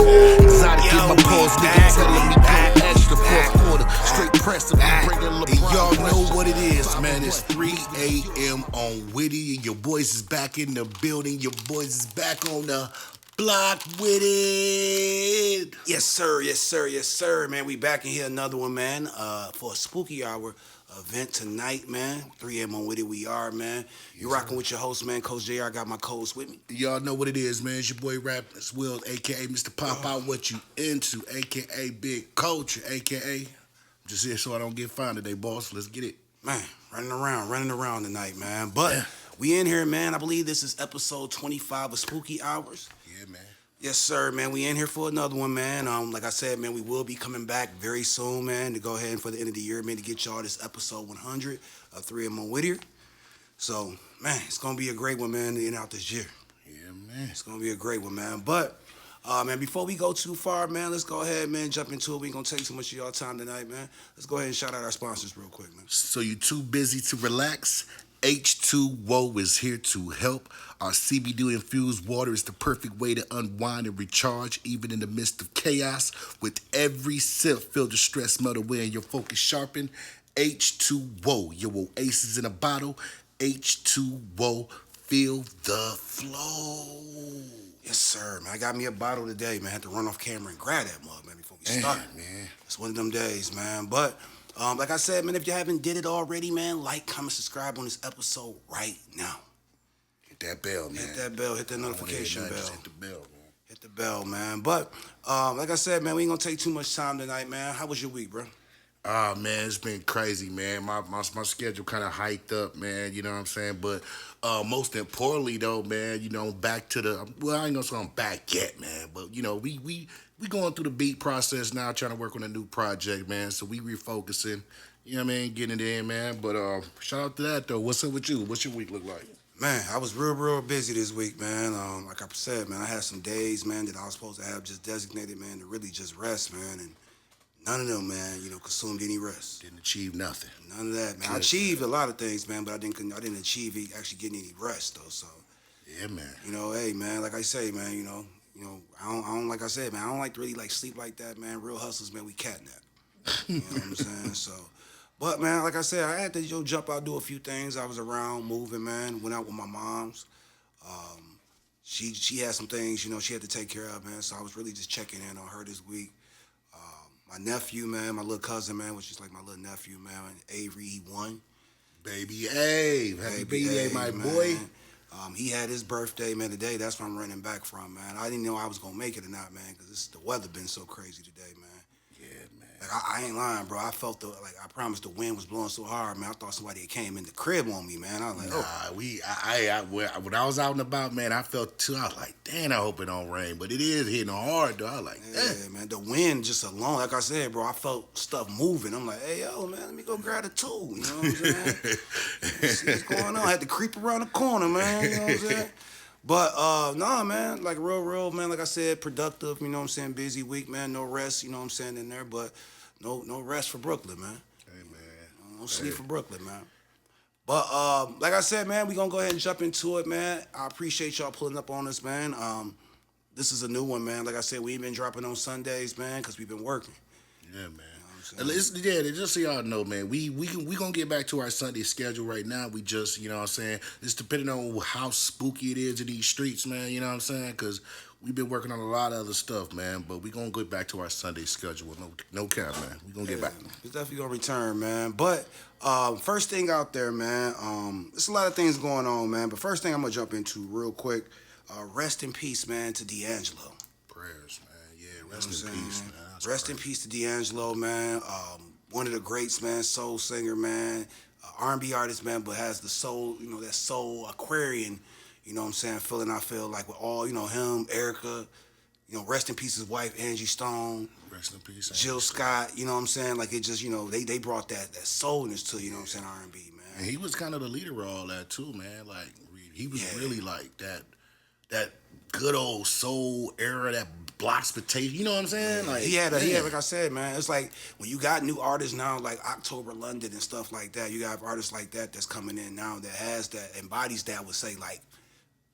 Exotic in my pause, nigga telling me come extra fourth quarter. Straight press and I'm bringing LeBron. And y'all know what it is, man. It's 3 a.m. on Whittier. And your boys is back in the building. Your boys is back on the block with it. Yes, sir. Yes, sir. Yes, sir, man. We back in here, another one, man, for a spooky hour event tonight, man. 3 a.m. on Whittier we are, man. You rocking with your host, man, Coachjaer. I got my co-host with me. Y'all know what it is, man. It's your boy Rappina, willz, a.k.a. Mr. Pop Out What You Into, a.k.a. Big Coach, a.k.a. I'm just here so I don't get fined today, boss. Let's get it. Man, running around tonight, man. But we in here, man. I believe this is episode 25 of Spooky Hours. Yeah, man. Yes, sir, man. We in here for another one, man. Like I said, man, we will be coming back very soon, man, to go ahead and for the end of the year, man, to get y'all this episode 100 of 3 a.m. on Whittier. So, man, it's going to be a great one, man, to end out this year. Yeah, man. It's going to be a great one, man. But, man, before we go too far, man, let's go ahead, man, jump into it. We ain't going to take too much of y'all time tonight, man. Let's go ahead and shout out our sponsors real quick, man. So you too busy to relax? H2O is here to help. Our CBD-infused water is the perfect way to unwind and recharge, even in the midst of chaos. With every sip, feel the stress melt away and your focus sharpen. H2O, your oasis in a bottle. H2O, feel the flow. Yes, sir, man. I got me a bottle today, man. I had to run off camera and grab that mug, man, before we start. Man. It's one of them days, man. But, like I said, man, if you haven't did it already, man, like, comment, subscribe on this episode right now. Hit that bell, man. Hit that bell. Hit that notification bell. Just hit the bell, man. Hit the bell, man. But, like I said, man, we ain't going to take too much time tonight, man. How was your week, bro? Ah, man, it's been crazy, man. My schedule kind of hiked up, man, you know what I'm saying? But most importantly, though, man, you know, back to the, well, I ain't gonna say I'm back yet, man, but, you know, we going through the beat process now, trying to work on a new project, man, so we refocusing, you know what I mean, getting it in, man. But shout out to that, though. What's up with you? What's your week look like? Man, I was real busy this week, man. Like I said, man, I had some days, man, that I was supposed to have just designated, man, to really just rest, man, and none of them, man, you know, consumed any rest. Didn't achieve nothing. None of that, man. I achieved a lot of things, man, but I didn't achieve actually getting any rest, though. So, yeah, man. You know, hey, man, like I say, man, you know, I don't like I said, man, I don't like to really like sleep like that, man. Real hustlers, man, we catnap. You know what I'm saying? So, but man, like I said, I had to jump out, do a few things. I was around moving, man. Went out with my moms. She had some things, you know, she had to take care of, man. So I was really just checking in on her this week. My nephew, man, my little cousin, man, which is like my little nephew, man, Avery, he won. Baby Abe, happy birthday, my boy. He had his birthday, man, today. That's where I'm running back from, man. I didn't know I was going to make it or not, man, because the weather been so crazy today, man. Yeah, man. Like, I ain't lying, bro. I felt I promised the wind was blowing so hard, man. I thought somebody had came in the crib on me, man. I was like, when I was out and about, man, I felt too. I was like, damn, I hope it don't rain, but it is hitting hard, though. I was like, yeah, man. The wind just alone, like I said, bro. I felt stuff moving. I'm like, hey, yo, man, let me go grab a tool. You know what I'm saying? See what's going on? I had to creep around the corner, man. You know what I'm saying? But, nah, man, like real, man, like I said, productive, you know what I'm saying, busy week, man, no rest, you know what I'm saying, in there, but no rest for Brooklyn, man. Hey, man. No sleep for Brooklyn, man. But, like I said, man, we gonna go ahead and jump into it, man. I appreciate y'all pulling up on us, man. This is a new one, man. Like I said, we ain't been dropping on Sundays, man, because we've been working. Yeah, man. Just so y'all know, man, we gonna get back to our Sunday schedule right now. We just, you know what I'm saying, it's depending on how spooky it is in these streets, man, you know what I'm saying, because we've been working on a lot of other stuff, man, but we gonna get back to our Sunday schedule. No cap, man. We gonna get back. It's definitely gonna return, man. But first thing out there, man, there's a lot of things going on, man, but first thing I'm gonna jump into real quick, rest in peace, man, to D'Angelo. Prayers, man. Yeah, rest in peace, man. Rest in peace to D'Angelo, man. One of the greats, man. Soul singer, man. R&B artist, man, but has the soul, you know, that soul Aquarian, you know what I'm saying, feeling I feel like with all, you know, him, Erica, you know, rest in peace his wife, Angie Stone. Rest in peace. Jill Scott, you know what I'm saying? Like it just, you know, they brought that soulness to, you know what I'm saying, R&B, man. And he was kind of the leader of all that too, man. Like he was really like that good old soul era, that blocks potato. You know what I'm saying? Like he had, like I said, man. It's like when you got new artists now, like October London and stuff like that. You got artists like that that's coming in now that has that embodies that. Would say like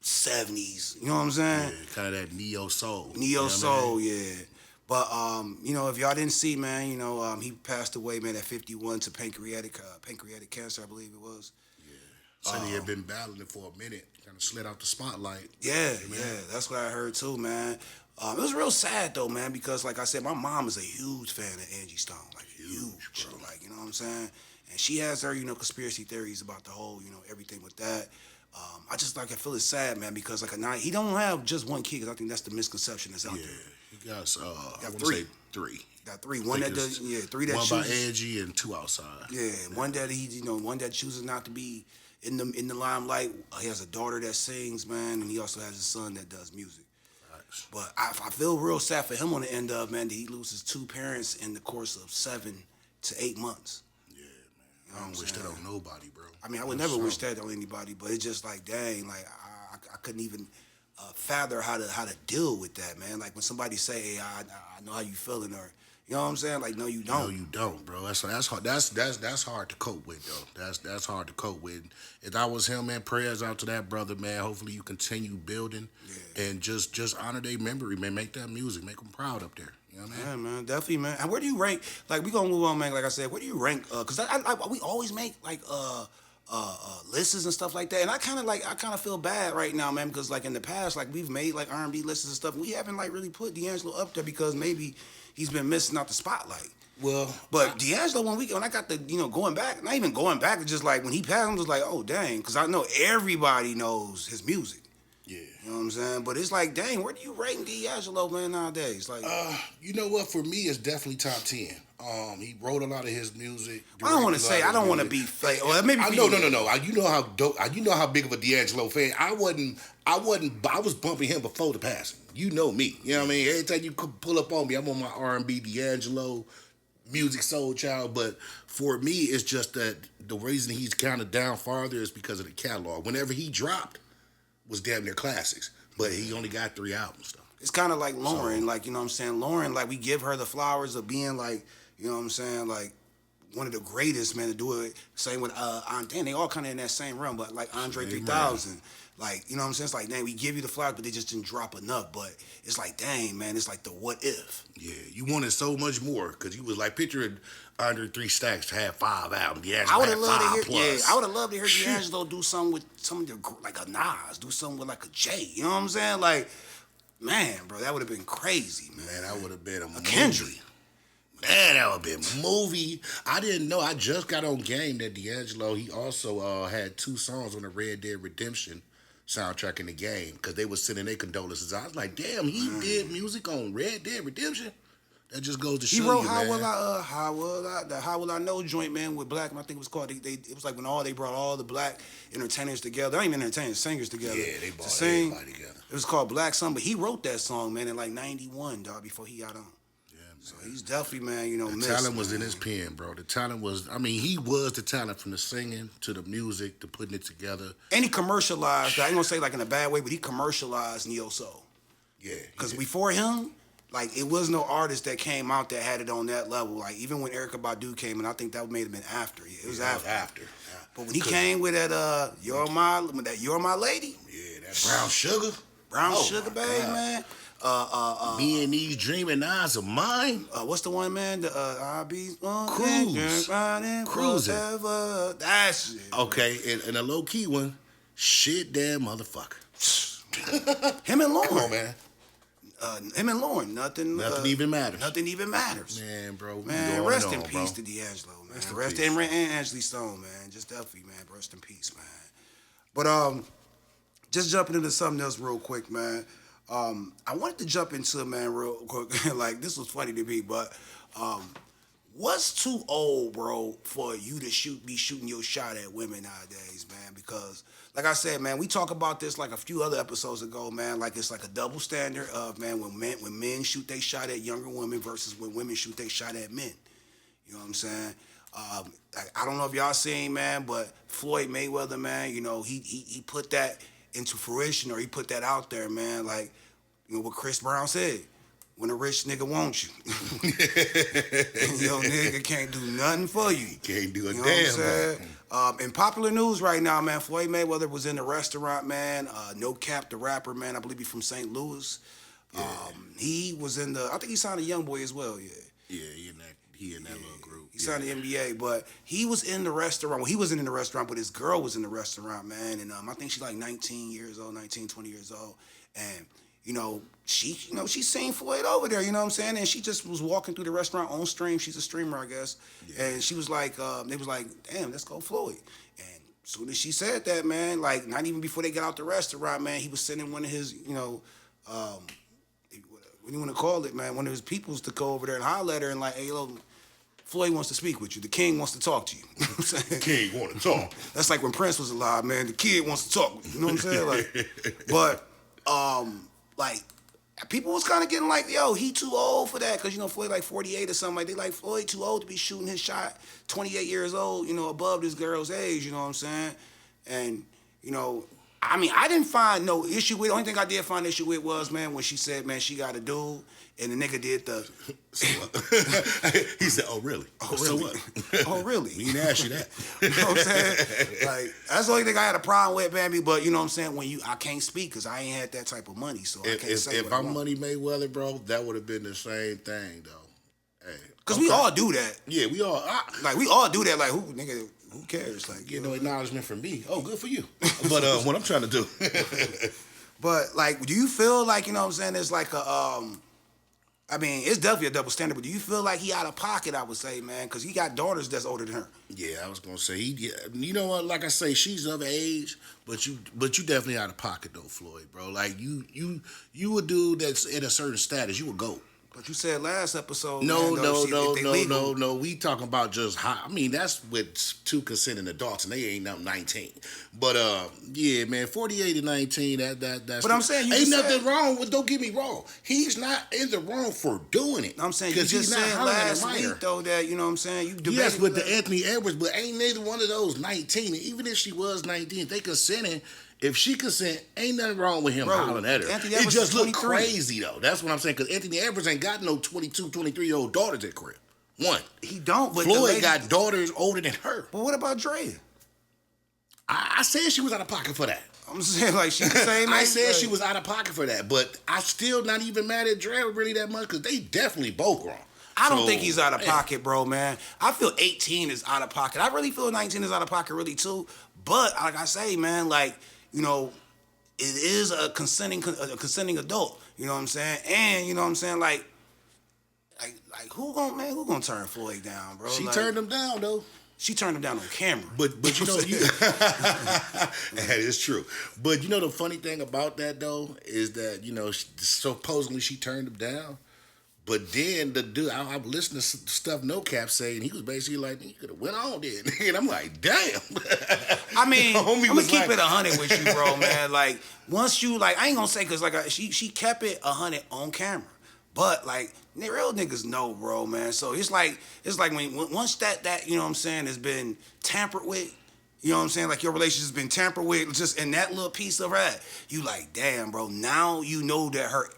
70s. You know what I'm saying? Yeah, kind of that neo soul. Neo soul, yeah. But you know, if y'all didn't see, man, you know, he passed away, man, at 51 to pancreatic cancer, I believe it was. Said he had been battling it for a minute. Kind of slid out the spotlight. Yeah, that's what I heard too, man. It was real sad though, man, because like I said, my mom is a huge fan of Angie Stone, like huge, bro. Like, you know what I'm saying? And she has her, you know, conspiracy theories about the whole, you know, everything with that. I just like I feel it's sad, man, because like he don't have just one kid. 'Cause I think that's the misconception that's out there. He got three. Got three. One that does, three that one chooses. One by Angie and two outside. Yeah, one that one that chooses not to be in the limelight. He has a daughter that sings, man, and he also has a son that does music. Nice. But I feel real sad for him on the end of, man, that he loses two parents in the course of 7 to 8 months. Yeah, man. I don't wish that on nobody, bro. I mean, I would never wish that on anybody, but it's just like, dang, like I couldn't even fathom how to deal with that, man. Like when somebody say, hey, I know how you feeling, or you know what I'm saying? Like, no, you don't. No, you don't, bro. That's hard. That's hard to cope with, though. That's hard to cope with. If I was him, man, prayers out to that brother, man. Hopefully you continue building and just honor their memory, man. Make that music, make them proud up there. You know what I mean? Yeah, man, definitely, man. And where do you rank? Like, we gonna move on, man. Like I said, where do you rank? Cause we always make like lists and stuff like that, and I kind of feel bad right now, man, because like in the past, like we've made like R&B lists and stuff, and we haven't like really put D'Angelo up there because maybe he's been missing out the spotlight. Well, but D'Angelo, when I got the, you know, going back, not even going back, it's just like when he passed, I'm just like, oh dang, because I know everybody knows his music. Yeah. You know what I'm saying? But it's like, dang, where do you rate D'Angelo, man, nowadays? Like, you know what? For me, it's definitely top 10. He wrote a lot of his music. I don't want to say, I don't want to be fake. Or maybe no. You know how dope. You know how big of a D'Angelo fan. I was bumping him before the passing. You know me. You know what I mean? Every time you pull up on me, I'm on my R&B D'Angelo music soul child. But for me, it's just that the reason he's kind of down farther is because of the catalog. Whenever he dropped, was damn near classics, but he only got 3 albums though. It's kind of like Lauren, like, you know what I'm saying? Lauren, like, we give her the flowers of being like, you know what I'm saying, like one of the greatest, man, to do it. Same with Andre, they all kind of in that same realm, but like Andre 3000, like, you know what I'm saying? It's like, dang, we give you the flowers, but they just didn't drop enough. But it's like, dang, man, it's like the what if. Yeah, you wanted so much more because you was like picturing Andre 3 Stacks to have 5 albums. I would have loved to hear. Yeah, I would have loved to hear D'Angelo do something with some of the, like a Nas, do something with like a Jay. You know what I'm saying? Like, man, bro, that would have been crazy, man. Man, that would have been a movie. Kendrick. Man, that would have been a movie. I didn't know. I just got on game that D'Angelo, he also had 2 songs on the Red Dead Redemption soundtrack in the game because they were sending their condolences. I was like, damn, he did music on Red Dead Redemption? That just goes to show he wrote you, How man. How Will I Know joint, man, with Black, I think it was called. It was like when they brought all the black entertainers together. They don't even entertainers, singers together. Yeah, they brought sing. everybody together. It was called Black Sun, but he wrote that song, man, in like 91, dog, before he got on. Yeah, man. So he's definitely, man, you know, the talent was in his pen, bro. The talent was, I mean, he was the talent from the singing to the music to putting it together. And he commercialized, I ain't gonna say like in a bad way, but he commercialized Neo Soul. Yeah. Because before him, like, it was no artist that came out that had it on that level. Like, even when Erykah Badu came in, I think that may have been after. Yeah, it was after. But when he came with that, You're My Lady. Yeah, that Brown Sugar. Brown Sugar, baby, man. Me and these dreaming eyes of mine. What's the one, man? The I'll be Cruising. That shit. Okay, and a low key one. Shit, damn motherfucker. Him and Lauren. Come on, man. Him and Lauren. Nothing even matters. Nothing even matters. Man, bro. Man, rest in peace to D'Angelo, man. Rest in peace. And Ashley Stone, man. Just definitely, man. Rest in peace, man. But just jumping into something else real quick, man. I wanted to jump into it, man, real quick. Like, this was funny to me, but what's too old, bro, for you to be shooting your shot at women nowadays, man? Because, like I said, man, we talk about this like a few other episodes ago, man. Like, it's like a double standard of, man, when men shoot they shot at younger women versus when women shoot they shot at men. You know what I'm saying? I don't know if y'all seen, man, but Floyd Mayweather, man, you know, he put that into fruition, or he put that out there, man, like, you know, what Chris Brown said. when a rich nigga wants you. And your nigga can't do nothing for you. Can't do a You know damn what I'm saying? In popular news right now, man, Floyd Mayweather was in the restaurant, man. Nocap, the rapper, man, I believe he's from St. Louis. Yeah. He was in the, I think he signed a Young Boy as well, yeah. Yeah, he in that little group. He signed the NBA, but he was in the restaurant. Well, he wasn't in the restaurant, but his girl was in the restaurant, man. And I think she's like 19 years old, 19, 20 years old. And, she seen Floyd over there, you know what I'm saying? And she just was walking through the restaurant on stream. She's a streamer, I guess. Yeah. And she was like, they was like, damn, let's go Floyd. And as soon as she said that, man, like not even before they got out the restaurant, man, he was sending one of his, what do you want to call it, man? One of his peoples to go over there and holler at her and like, hey, look, Floyd wants to speak with you. The king wants to talk to you. You know what I'm saying? King want to talk. That's like when Prince was alive, man. The kid wants to talk with you. You know what I'm saying? But people was kind of getting like, yo, he too old for that. Because, Floyd like 48 or something. Like, they like, Floyd too old to be shooting his shot, 28 years old, above this girl's age, you know what I'm saying? And, I didn't find no issue with it. The only thing I did find issue with was, man, when she said, man, she got a dude, and the nigga did the... He said, oh, really? Oh, really? So what? Oh, really? We didn't ask you that. You know what I'm saying? Like, that's the only thing I had a problem with, baby. But, you know what I'm saying? I can't speak because I ain't had that type of money, so I can't say if I'm Money Mayweather, bro, that would have been the same thing, though. Hey, because we all do that. Yeah, we all... we all do that. Like, who cares? Like, get no acknowledgement from me. Oh, good for you. But what I'm trying to do. But, like, do you feel like, you know what I'm saying, there's like a... it's definitely a double standard, but do you feel like he out of pocket, I would say, man? Because he got daughters that's older than her. Yeah, I was going to say, you know what, like I say, she's of age, but you definitely out of pocket, though, Floyd, bro. Like, you a dude that's in a certain status, you a GOAT. But you said last episode, No. We talking about just how, that's with two consenting adults, and they ain't nothing 19. But yeah, man, 48 and 19. That's. But I'm saying ain't nothing wrong with. Don't get me wrong. He's not in the wrong for doing it. I'm saying you just said last week though that you know what I'm saying. You debated yes, with the Anthony Edwards, but ain't neither one of those 19. And even if she was 19, if they consenting. If she consent, ain't nothing wrong with him hollering at her. It just look crazy, though. That's what I'm saying, because Anthony Edwards ain't got no 22, 23-year-old daughters at crib. One. He don't, but Floyd got daughters older than her. But what about Dre? I said she was out of pocket for that. I'm saying, like, she the same I said she was out of pocket for that, but I still not even mad at Dre really that much, because they definitely both wrong. I don't think he's out of pocket, bro, man. I feel 18 is out of pocket. I really feel 19 is out of pocket, really, too. But, like I say, man, like, it is a consenting adult. You know what I'm saying? And you know what I'm saying? Like who gonna turn Floyd down, bro? She turned him down though. She turned him down on camera. But that is true. But the funny thing about that though is that supposedly she turned him down. But then the dude, I listened to stuff NoCap saying he was basically like, you could have went on then. And I'm like, damn. I'm gonna keep it 100 with you, bro, man. Like, once you, like, I ain't gonna say, because, like, she kept it 100 on camera. But, like, real niggas know, bro, man. So it's like once that you know what I'm saying, has been tampered with, you know what I'm saying? Like, your relationship's been tampered with, just in that little piece of that, you like, damn, bro, now you know that her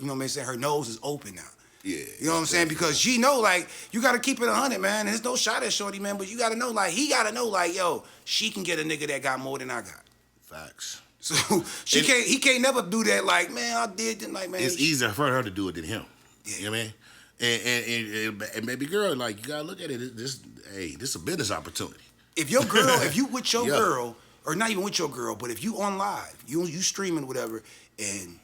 you know what I'm saying, her nose is open now. Yeah. You know what I'm saying? Because she know, like, you got to keep it 100, man. And there's no shot at shorty, man, but you got to know, like, he got to know, like, yo, she can get a nigga that got more than I got. Facts. So he can't never do that, like, man, I did, like, man. It's easier for her to do it than him. Yeah. You know what I mean? And baby girl, like, you got to look at it, this is a business opportunity. If your girl, if you with your girl, or not even with your girl, but if you on live, you streaming whatever, and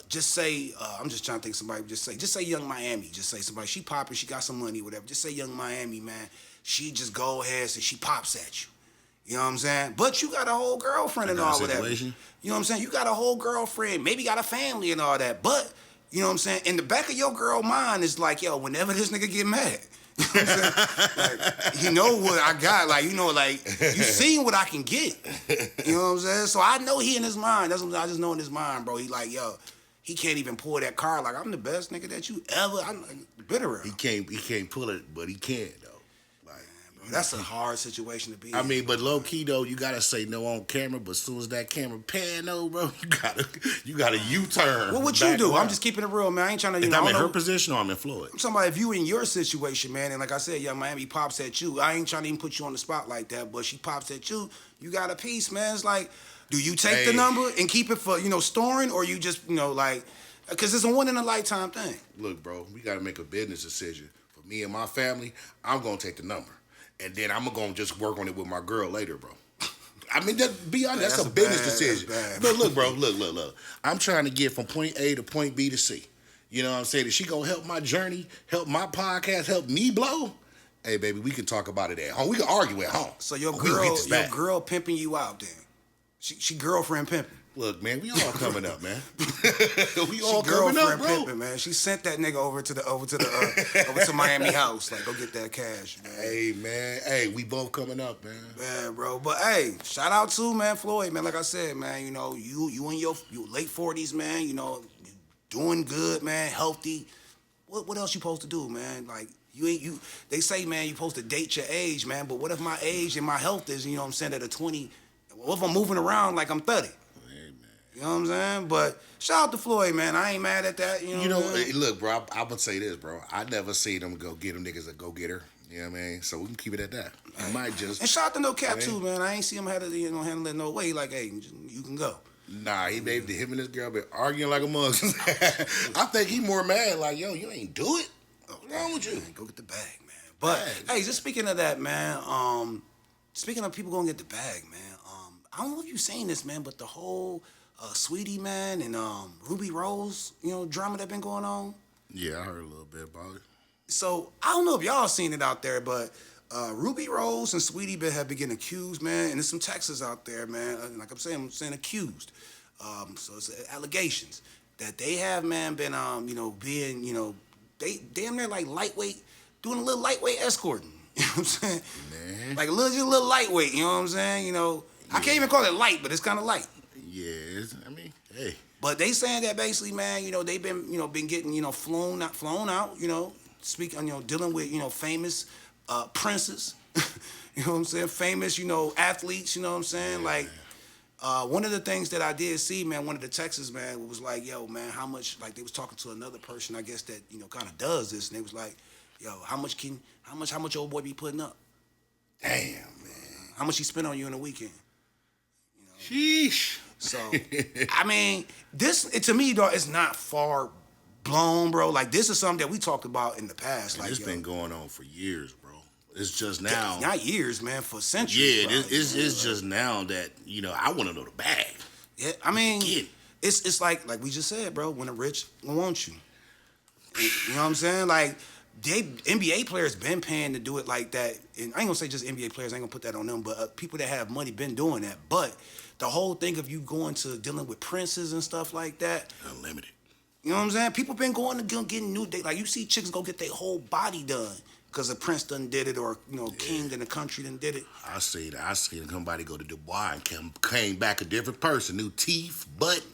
just say, I'm just trying to think of somebody, just say Young Miami, just say somebody, she popping, she got some money, whatever, just say Young Miami, man, she just go ahead and she pops at you. You know what I'm saying? But you got a whole girlfriend and all of that. You know what I'm saying? You got a whole girlfriend, maybe got a family and all that, but, you know what I'm saying? In the back of your girl mind is like, yo, whenever this nigga get mad, you know what I'm saying? Like, you know what I got, like, you seen what I can get. You know what I'm saying? So I know he in his mind. That's what I just know in his mind, bro. He like, yo, he can't even pull that card. Like, I'm the best nigga that you ever. I'm bitter. He can't pull it, but he can though. Like, That's a hard situation to be I in. mean, but low key though, you gotta say no on camera. But as soon as that camera pan, though, bro, you gotta U-turn. What would you do? around. I'm just keeping it real, man. I ain't trying to. If I'm in know. her position or I'm in Floyd. I'm talking about if you in your situation, man, and like I said, Young Miami pops at you. I ain't trying to even put you on the spot like that, but she pops at you. You got a piece, man. It's like, do you take the number and keep it for storing, or you just like, because it's a one in a lifetime thing. Look, bro, we gotta make a business decision. For me and my family, I'm gonna take the number, and then I'm gonna just work on it with my girl later, bro. I mean, be honest, that's a business decision. But look, bro, look. I'm trying to get from point A to point B to C. You know what I'm saying? Is she gonna help my journey, help my podcast, help me blow? Hey, baby, we can talk about it at home. We can argue at home. So your girl pimping you out then? She girlfriend pimping. Look, man, we all coming up, man. We all coming up, bro. Pimping, man. She sent that nigga over to Miami house. Like, go get that cash, man. Hey, man. Hey, we both coming up, man. Man, bro. But hey, shout out to man Floyd, man. Like I said, man, you in your late 40s, man. Doing good, man. Healthy. What else you supposed to do, man? Like you. They say, man, you supposed to date your age, man. But what if my age and my health is, what I'm saying, at a 20? What if I'm moving around like I'm 30? You know what I'm saying? But shout out to Floyd, man. I ain't mad at that. Look, bro, I would say this, bro. I never see them go get them niggas a go getter. You know what I mean? So we can keep it at that. I might just. And shout out to nocap too, man. I ain't see him handle it no way. Like, hey, you can go. Nah, him and his girl been arguing like a mug. I think he more mad. Like, yo, you ain't do it. What's wrong with you? Man, go get the bag, man. But hey, just speaking of that, man. Speaking of people gonna get the bag, man. I don't know if you've seen this, man, but the whole Saweetie, man, and Rubi Rose, drama that been going on. Yeah, I heard a little bit about it. So I don't know if y'all seen it out there, but Rubi Rose and Saweetie have been getting accused, man, and there's some Texas out there, man. Like I'm saying accused. So it's allegations that they have, man, been being, they damn near like lightweight, doing a little lightweight escorting. You know what I'm saying? Man. Like a little lightweight. You know what I'm saying? I can't even call it light, but it's kind of light. Yeah, hey. But they saying that basically, man, they've been getting, flown out, speaking, dealing with, famous princes, you know what I'm saying? Famous, athletes, you know what I'm saying? Yeah. Like, one of the things that I did see, man, one of the Texas, man, was like, yo, man, how much, like, they was talking to another person, I guess, that, kind of does this, and they was like, yo, how much old boy be putting up? Damn, man. How much he spent on you in a weekend? Sheesh. So, I mean, to me, dog, it's not far blown, bro. Like, this is something that we talked about in the past. Like, it's been going on for years, bro. It's just now. Not years, man, for centuries. Yeah, it's just now that, I want to know the bag. Yeah, I mean, it's like we just said, bro, when the rich want you. You know what I'm saying? Like, NBA players been paying to do it like that. And I ain't gonna say just NBA players, I ain't gonna put that on them, but people that have money been doing that. But the whole thing of you going to dealing with princes and stuff like that. Unlimited. You know what I'm saying? People been going to getting new, like you see chicks go get their whole body done because a prince done did it, or king in the country done did it. I seen somebody go to Dubai and came back a different person, new teeth, butt.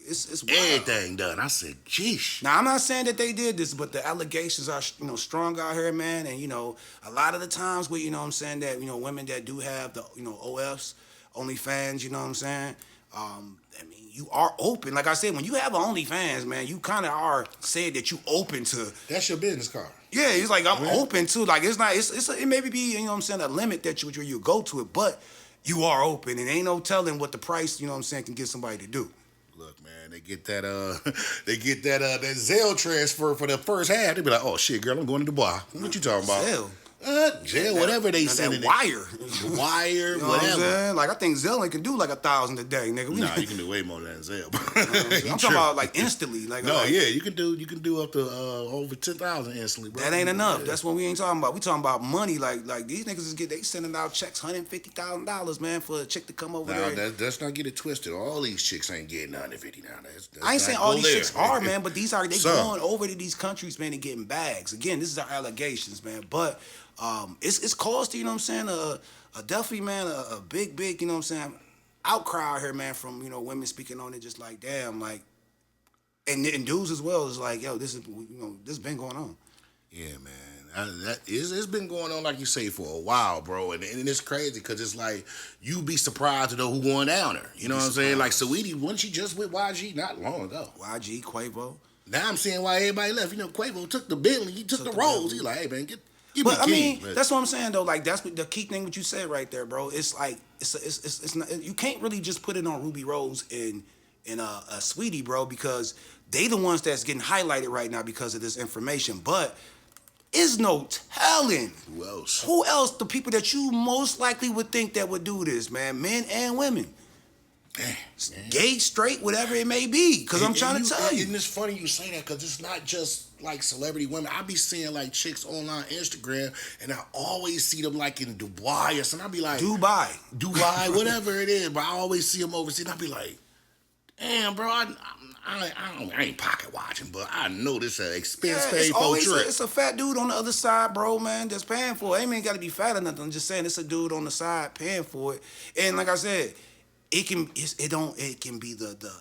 It's wild. Everything done. I said, geesh. Now, I'm not saying that they did this, but the allegations are, strong out here, man. And, a lot of the times where, I'm saying that, women that do have the, OFs, OnlyFans, you know what I'm saying? I mean, you are open. Like I said, when you have an OnlyFans, man, you kind of are saying that you open to. That's your business card. Yeah, it's like I'm open to. Like, it's not, it maybe be, a limit that you go to it, but you are open. And ain't no telling what the price, can get somebody to do. Look, man, they get that that Zelle transfer for the first half. They be like, oh shit, girl, I'm going to Dubai. What you talking about? Zelle. Jail, whatever they send it. Wire. Wire, you know whatever. What I'm saying? Like, I think Zelle can do like 1,000 a day, nigga. Nah, you can do way more than Zelle. I'm talking about like instantly. Like, you can do up to over 10,000 instantly, bro. That ain't enough. That's what we ain't talking about. We talking about money. Like these niggas they sending out checks, $150,000, man, for a chick to come over there. Let's not get it twisted. All these chicks ain't getting $150 now. I ain't saying all these chicks are, man, but they going over to these countries, man, and getting bags. Again, this is our allegations, man, but. It's caused, you know what I'm saying, a definitely, man, a big, you know what I'm saying, outcry out here, man, from, women speaking on it just like, damn, like, and dudes as well is like, yo, this has been going on. Yeah, man. It's been going on, like you say, for a while, bro. And it's crazy because it's like, you be surprised to know who going down there. You know what I'm saying? Like, Saweetie, wasn't she just with YG not long ago? YG, Quavo. Now I'm seeing why everybody left. You know, Quavo took the Bentley, he took the Rolls. He like, hey, man, give But me I mean, but that's what I'm saying though. Like that's what the key thing what you said right there, bro. It's like it's not, you can't really just put it on Rubi Rose and Saweetie, bro, because they the ones that's getting highlighted right now because of this information. But is no telling Who else? Who else? The people that you most likely would think that would do this, man, men and women. Gay, straight, whatever it may be. Because I'm trying to tell you. And it's funny you say that because it's not just like celebrity women. I be seeing like chicks online Instagram and I always see them like in Dubai or something. I be like, Dubai, whatever it is. But I always see them overseas and I be like, damn, bro, I ain't pocket watching, but I know this an expense paid for trip. It's a fat dude on the other side, bro, man, that's paying for it. Ain't even got to be fat or nothing. I'm just saying it's a dude on the side paying for it. And like I said, it can be the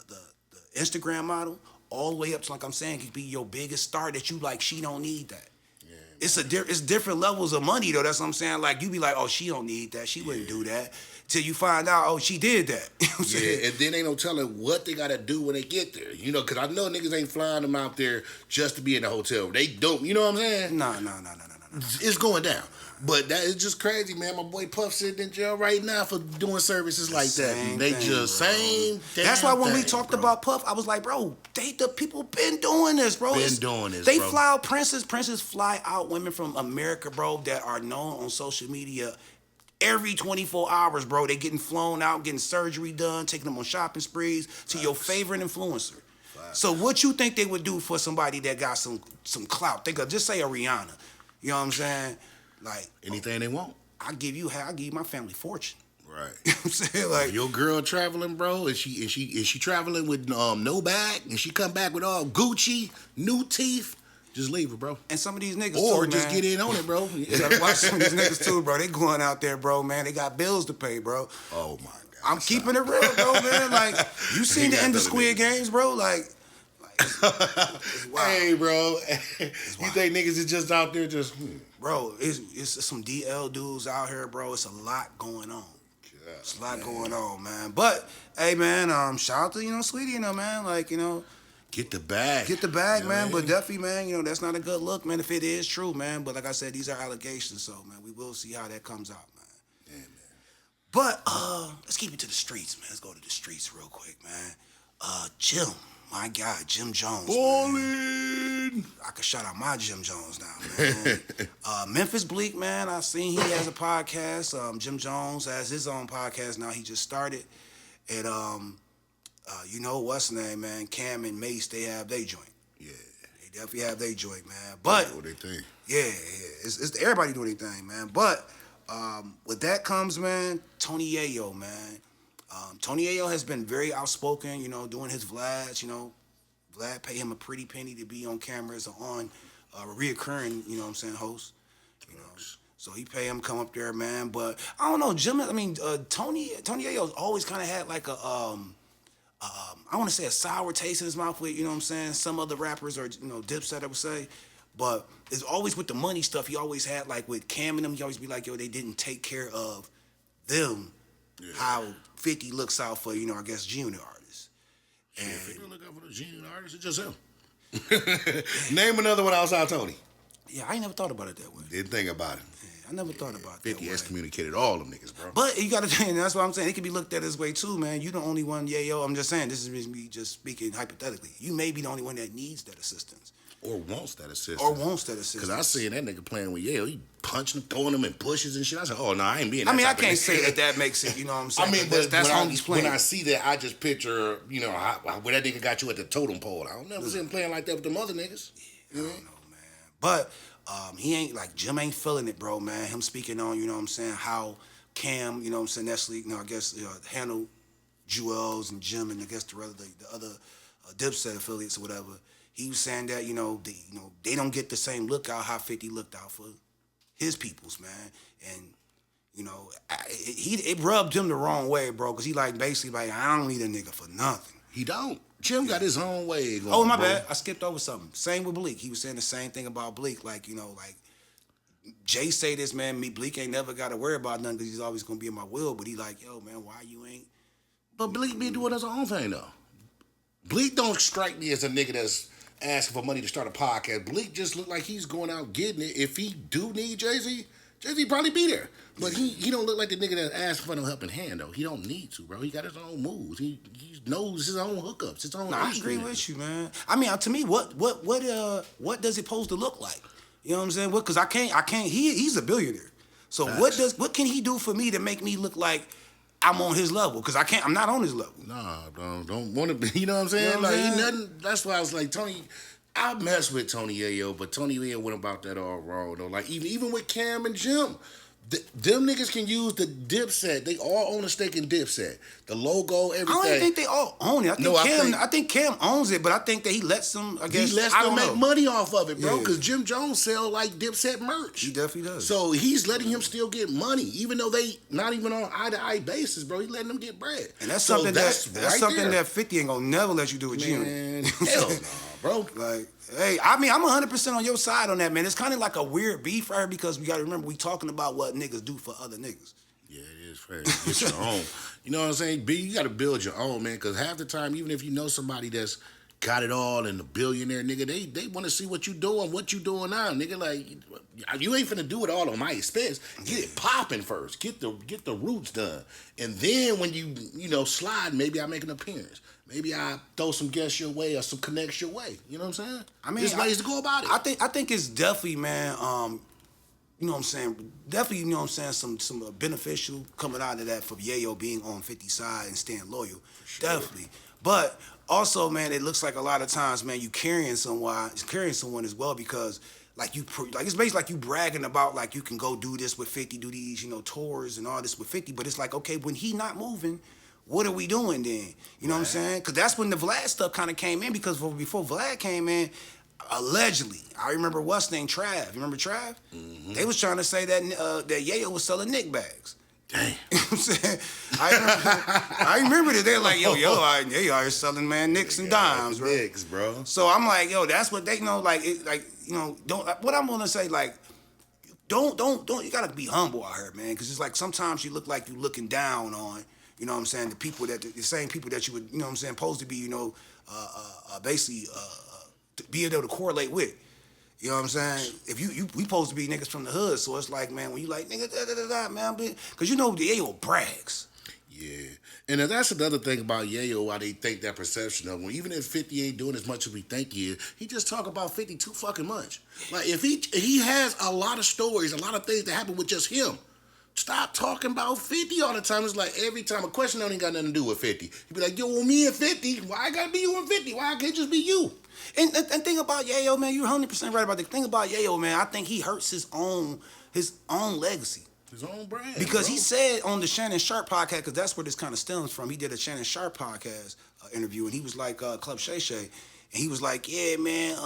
Instagram model all the way up to, like I'm saying, it could be your biggest star that you like. She don't need that. Yeah, it's different levels of money though. That's what I'm saying. Like you be like, oh, she don't need that. She wouldn't do that. Till you find out, oh, she did that. You know what I'm saying? And then ain't no telling what they gotta do when they get there. You know, because I know niggas ain't flying them out there just to be in the hotel. They don't. You know what I'm saying? No. It's going down. But that is just crazy, man. My boy Puff sitting in jail right now for doing services like that. Same thing. That's why when we talked about Puff, I was like, bro, the people been doing this, bro. They fly out princes. Princes fly out women from America, bro, that are known on social media every 24 hours, bro. They getting flown out, getting surgery done, taking them on shopping sprees to your favorite influencer. So what you think they would do for somebody that got some clout? They could just say a Rihanna. You know what I'm saying? Like anything they want. I'll give you my family fortune. Right. You know what I'm saying? Like your girl traveling, bro, is she traveling with no bag and she come back with all Gucci, new teeth, just leave her, bro. And some of these niggas or too, just man. get in on it, bro. You gotta watch some of these niggas too, bro. They going out there, bro, man. They got bills to pay, bro. Oh my God. I'm keeping it real, bro, man. Like you seen the end of Squid Games, bro? Like it's wild. Hey, bro. You think niggas is just out there just Bro, it's some DL dudes out here, bro. It's a lot going on. It's a lot going on, man. But hey, man, shout out to Saweetie, man. Like get the bag, man. But definitely, man, that's not a good look, man. If it is true, man. But like I said, these are allegations, so man, we will see how that comes out, man. Yeah, man. But let's keep it to the streets, man. Let's go to the streets real quick, man. Jim. My guy, Jim Jones. Ballin'. I could shout out my Jim Jones now, man. Memphis Bleek, man. I seen he has a podcast. Jim Jones has his own podcast now. He just started. And what's his name, man? Cam and Mace, they have their joint. Yeah. They definitely have their joint, man. But what they think? Yeah. It's everybody doing their thing, man. But with that comes, man, Tony Yayo, man. Tony Yayo has been very outspoken, doing his Vlads, Vlad pay him a pretty penny to be on camera as a reoccurring, host. So he pay him come up there, man. But I don't know, Tony Yayo's always kind of had like a I want to say a sour taste in his mouth with, some other rappers or Dipset I would say. But it's always with the money stuff. He always had like with Cam and them, he always be like, yo, they didn't take care of them. Yeah. How 50 looks out for, I guess, junior artists. And 50 look out for the junior artists, it's just him. Name another one outside Tony. Yeah, I ain't never thought about it that way. Didn't think about it. Yeah, I never thought about 50 that way. excommunicated all them niggas, bro. But you got to, and that's what I'm saying. It can be looked at this way too, man. You the only one, I'm just saying, this is me just speaking hypothetically. You may be the only one that needs that assistance. Or wants that assistance. Because I seen that nigga playing with Yale. He punching, throwing him and pushes and shit. I said, oh, no, I ain't being that I can't say that makes it, you know what I'm saying? But that's how he's playing. When I see that, I just picture, where that nigga got you at the totem pole. I don't never see him playing like that with them other niggas. Yeah, I don't know, man. But he ain't, like, Jim ain't feeling it, bro, man. Him speaking on, how Cam, Nestle, I guess, handle Jewels and Jim and I guess the other Dipset affiliates or whatever. He was saying that, they don't get the same look out how 50 looked out for his peoples, man. And, it rubbed him the wrong way, bro, because he basically I don't need a nigga for nothing. He don't. Jim got his own way going. Oh, my bad. I skipped over something. Same with Bleek. He was saying the same thing about Bleek, Jay say this, man, me, Bleek ain't never got to worry about nothing because he's always going to be in my will. But he like, yo, man, why you ain't? But Bleek be doing his own thing, though. Bleek don't strike me as a nigga that's asking for money to start a podcast. Bleek just look like he's going out getting it. If he do need Jay-Z, Jay-Z probably be there. But he don't look like the nigga that's asking for no helping hand, though. He don't need to, bro. He got his own moves. He knows his own hookups, his own. No, I agree with you, man. I mean, to me, what does it supposed to look like? You know what I'm saying? Because I can't. He's a billionaire. So Facts. what can he do for me to make me look like I'm on his level? Because I'm not on his level. Nah, don't want to be. You know what I'm saying? You know what I'm Like saying? nothing. That's why I was like Tony. I mess with Tony Yayo, but Tony Yayo went about that all wrong though. Like even with Cam and Jim, them niggas can use the Dipset. They all own a stake in Dipset. The logo, everything. I don't think they all own it. I think Cam owns it, but I think that he lets them. I guess he lets I them don't make know. money off of it, bro. Yeah. Because Jim Jones sell like Dipset merch. He definitely does. So he's letting him still get money, even though they not even on eye-to-eye basis, bro. He's letting them get bread. And that's So something that's something there. that 50 ain't gonna never let you do with Jim. Man, hell no, bro. Like, hey, I mean, I'm 100% on your side on that, man. It's kind of like a weird beef right here because we got to remember we talking about what niggas do for other niggas. Yeah, it is fair. Get your own. You know what I'm saying? You got to build your own, man. Because half the time, even if you know somebody that's got it all and a billionaire, nigga, they want to see what you doing now, nigga. Like, you ain't finna do it all on my expense. Get it popping first. Get the roots done, and then when you slide, maybe I make an appearance. Maybe I throw some guests your way or some connects your way. You know what I'm saying? I mean, there's ways to go about it. I think it's definitely, man. You know what I'm saying? Definitely, you know what I'm saying. Some beneficial coming out of that for Yayo being on 50's side and staying loyal. Sure. Definitely, but also, man, it looks like a lot of times, man, you carrying someone as well because. Like it's basically like you bragging about like you can go do this with 50, do these tours and all this with 50, but it's like okay when he not moving, what are we doing then? You know what I'm saying? Because that's when the Vlad stuff kind of came in because before Vlad came in, allegedly, I remember what's name Trav. You remember Trav? Mm-hmm. They was trying to say that that Yayo was selling Nick bags. Damn. You know what I'm saying? I remember that they're like, Yayo out here selling, man, nicks and dimes, bro. Nicks, bro. So I'm like, that's what they know, don't, what I'm gonna say, like, don't, you gotta be humble out here, man, because it's like sometimes you look like you looking down on, you know what I'm saying, the same people that you would, you know what I'm saying, supposed to be, basically, be able to correlate with. You know what I'm saying? If we supposed to be niggas from the hood, so it's like, man, when you like, nigga, man, because the Yayo brags. Yeah. And that's another thing about Yayo, why they think that perception of him. Even if 50 ain't doing as much as we think he is, he just talk about 50 too fucking much. Like, if he has a lot of stories, a lot of things that happen with just him. Stop talking about 50 all the time. It's like every time a question don't even got nothing to do with 50. You be like, yo, well, me and 50, why I gotta be you and 50? Why I can't just be you? And thing about Yayo, man, you're 100% right about the thing about Yayo, man. I think he hurts his own legacy. His own brand. Because bro. he said on the Shannon Sharp podcast, because that's where this kind of stems from. He did a Shannon Sharp podcast interview, and he was like, Club Shay Shay, and he was like, yeah, man,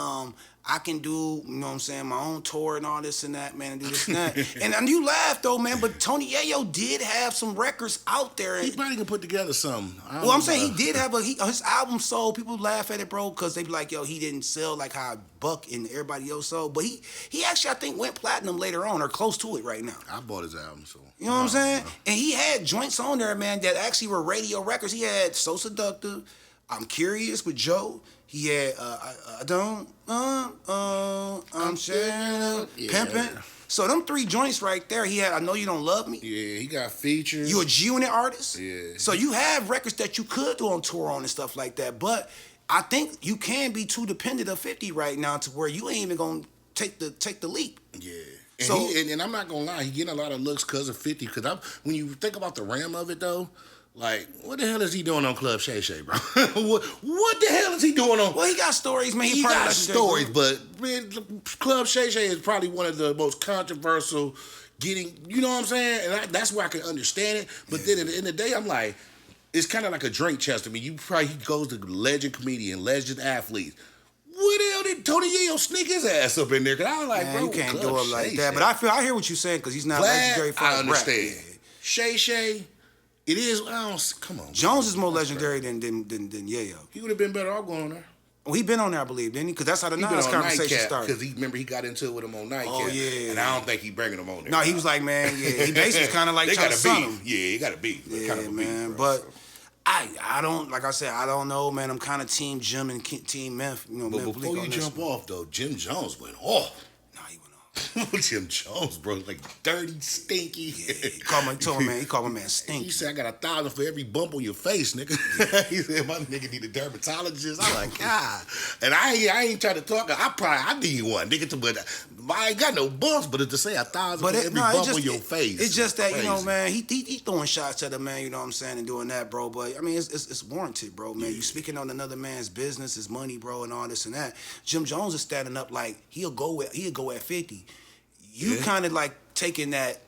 I can do, you know what I'm saying, my own tour and all this and that, man, and do this and that. and you laugh though, man, but Tony Yayo did have some records out there. He probably can put together something. Well, I'm saying he did have his album sold. People laugh at it, bro, because they be like, yo, he didn't sell like how Buck and everybody else sold. But he actually, I think, went platinum later on or close to it right now. I bought his album, so. You know what I'm saying? And he had joints on there, man, that actually were radio records. He had So Seductive, I'm Curious with Joe. He had I'm sharing Pimpin'. So them 3 joints right there, he had I Know You Don't Love Me. Yeah, he got features. You a G-Unit artist. Yeah. So you have records that you could do on tour on and stuff like that. But I think you can be too dependent of 50 right now to where you ain't even gonna take the leap. Yeah. And and I'm not gonna lie, he getting a lot of looks because of 50. Because when you think about the ram of it though, like, what the hell is he doing on Club Shay Shay, bro? what the hell is he doing on? Well, he got stories, man. He got stories, but man, Club Shay Shay is probably one of the most controversial you know what I'm saying? And that's where I can understand it. But then at the end of the day, I'm like, it's kind of like a drink chest to me. He goes to legend comedian, legend athletes. What the hell did Tony Yayo sneak his ass up in there? Because I was like, bro, you can't do it like Shay that. Shay. But I hear what you're saying because he's not Vlad, legendary for I understand. rap. Shay Shay. It is. Come on. Jones is more legendary than Yayo. He would have been better off going there. Oh, he been on there, I believe, didn't he? Because that's how the He been Nas on conversation Nightcap started. because he got into it with him on Nightcap. Oh, yeah. And I don't think he bringing him on there. No, he was like, man, yeah. He basically was kind of like they trying to gotta son be. him. Yeah, he got to be. Yeah, kind of a man. beef, bro, But I don't, like I said, I don't know, man. I'm kind of Team Jim and Team Memphis. You know, But Memphis before you jump off, though, Jim Jones went off. Nah, he went off. Jim Jones, bro, like dirty, stinky. Yeah, he called my man stinky. He said, I got 1,000 for every bump on your face, nigga. He said, my nigga need a dermatologist. I'm like, God. And I ain't trying to talk. I need one, nigga, but I ain't got no bumps, but to say 1,000 for every bump on your face. It's just that, crazy. you know, man, he throwing shots at the man, you know what I'm saying, and doing that, bro. But, I mean, it's warranted, bro, man. You speaking on another man's business, his money, bro, and all this and that. Jim Jones is standing up like he'll go at 50. You kind of like taking that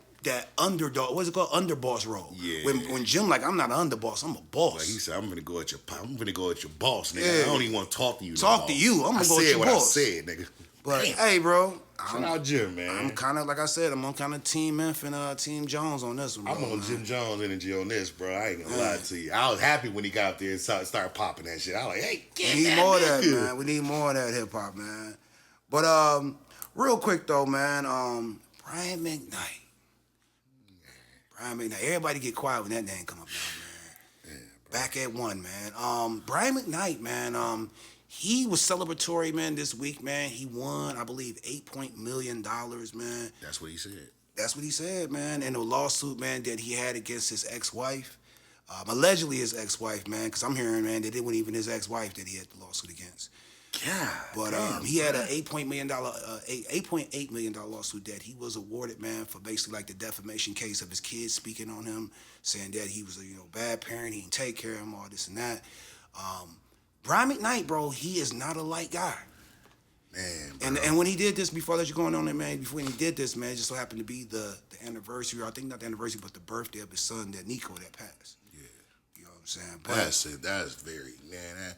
underdog, what's it called, underboss role. Yeah. When Jim like, I'm not an underboss, I'm a boss. Like he said, I'm gonna go at your boss, nigga. I don't even want to talk to you. Talk to you. I'm gonna go at your boss. I said, nigga. But damn. hey, bro. Shout out Jim, man. I'm kind of, like I said, I'm on kind of Team Memphis and Team Jones on this one, bro. I'm on Jim Jones energy on this, bro. I ain't gonna lie to you. I was happy when he got up there and started popping that shit. I was like, hey, we need more of that, man. We need more of that hip hop, man. But real quick though, man. Brian McKnight. Everybody get quiet when that name come up now, man. Yeah, back at one, man. Brian McKnight, man. He was celebratory, man, this week, man. He won, I believe, $8 million, man. That's what he said. That's what he said, man. And a lawsuit, man, that he had against his ex-wife. Allegedly his ex-wife, man, because I'm hearing, man, that it wasn't even his ex-wife that he had the lawsuit against. God, but damn, he had an $8.8 million lawsuit that he was awarded, man, for basically like the defamation case of his kids speaking on him, saying that he was a bad parent, he didn't take care of him, all this and that. Brian McKnight, bro, he is not a light guy. Man, and when he did this, before that you're going on there, man, before he did this, man, it just so happened to be the anniversary, or I think not the anniversary, but the birthday of his son, that Nico, that passed. Yeah. You know what I'm saying? But that's it. That's very, man.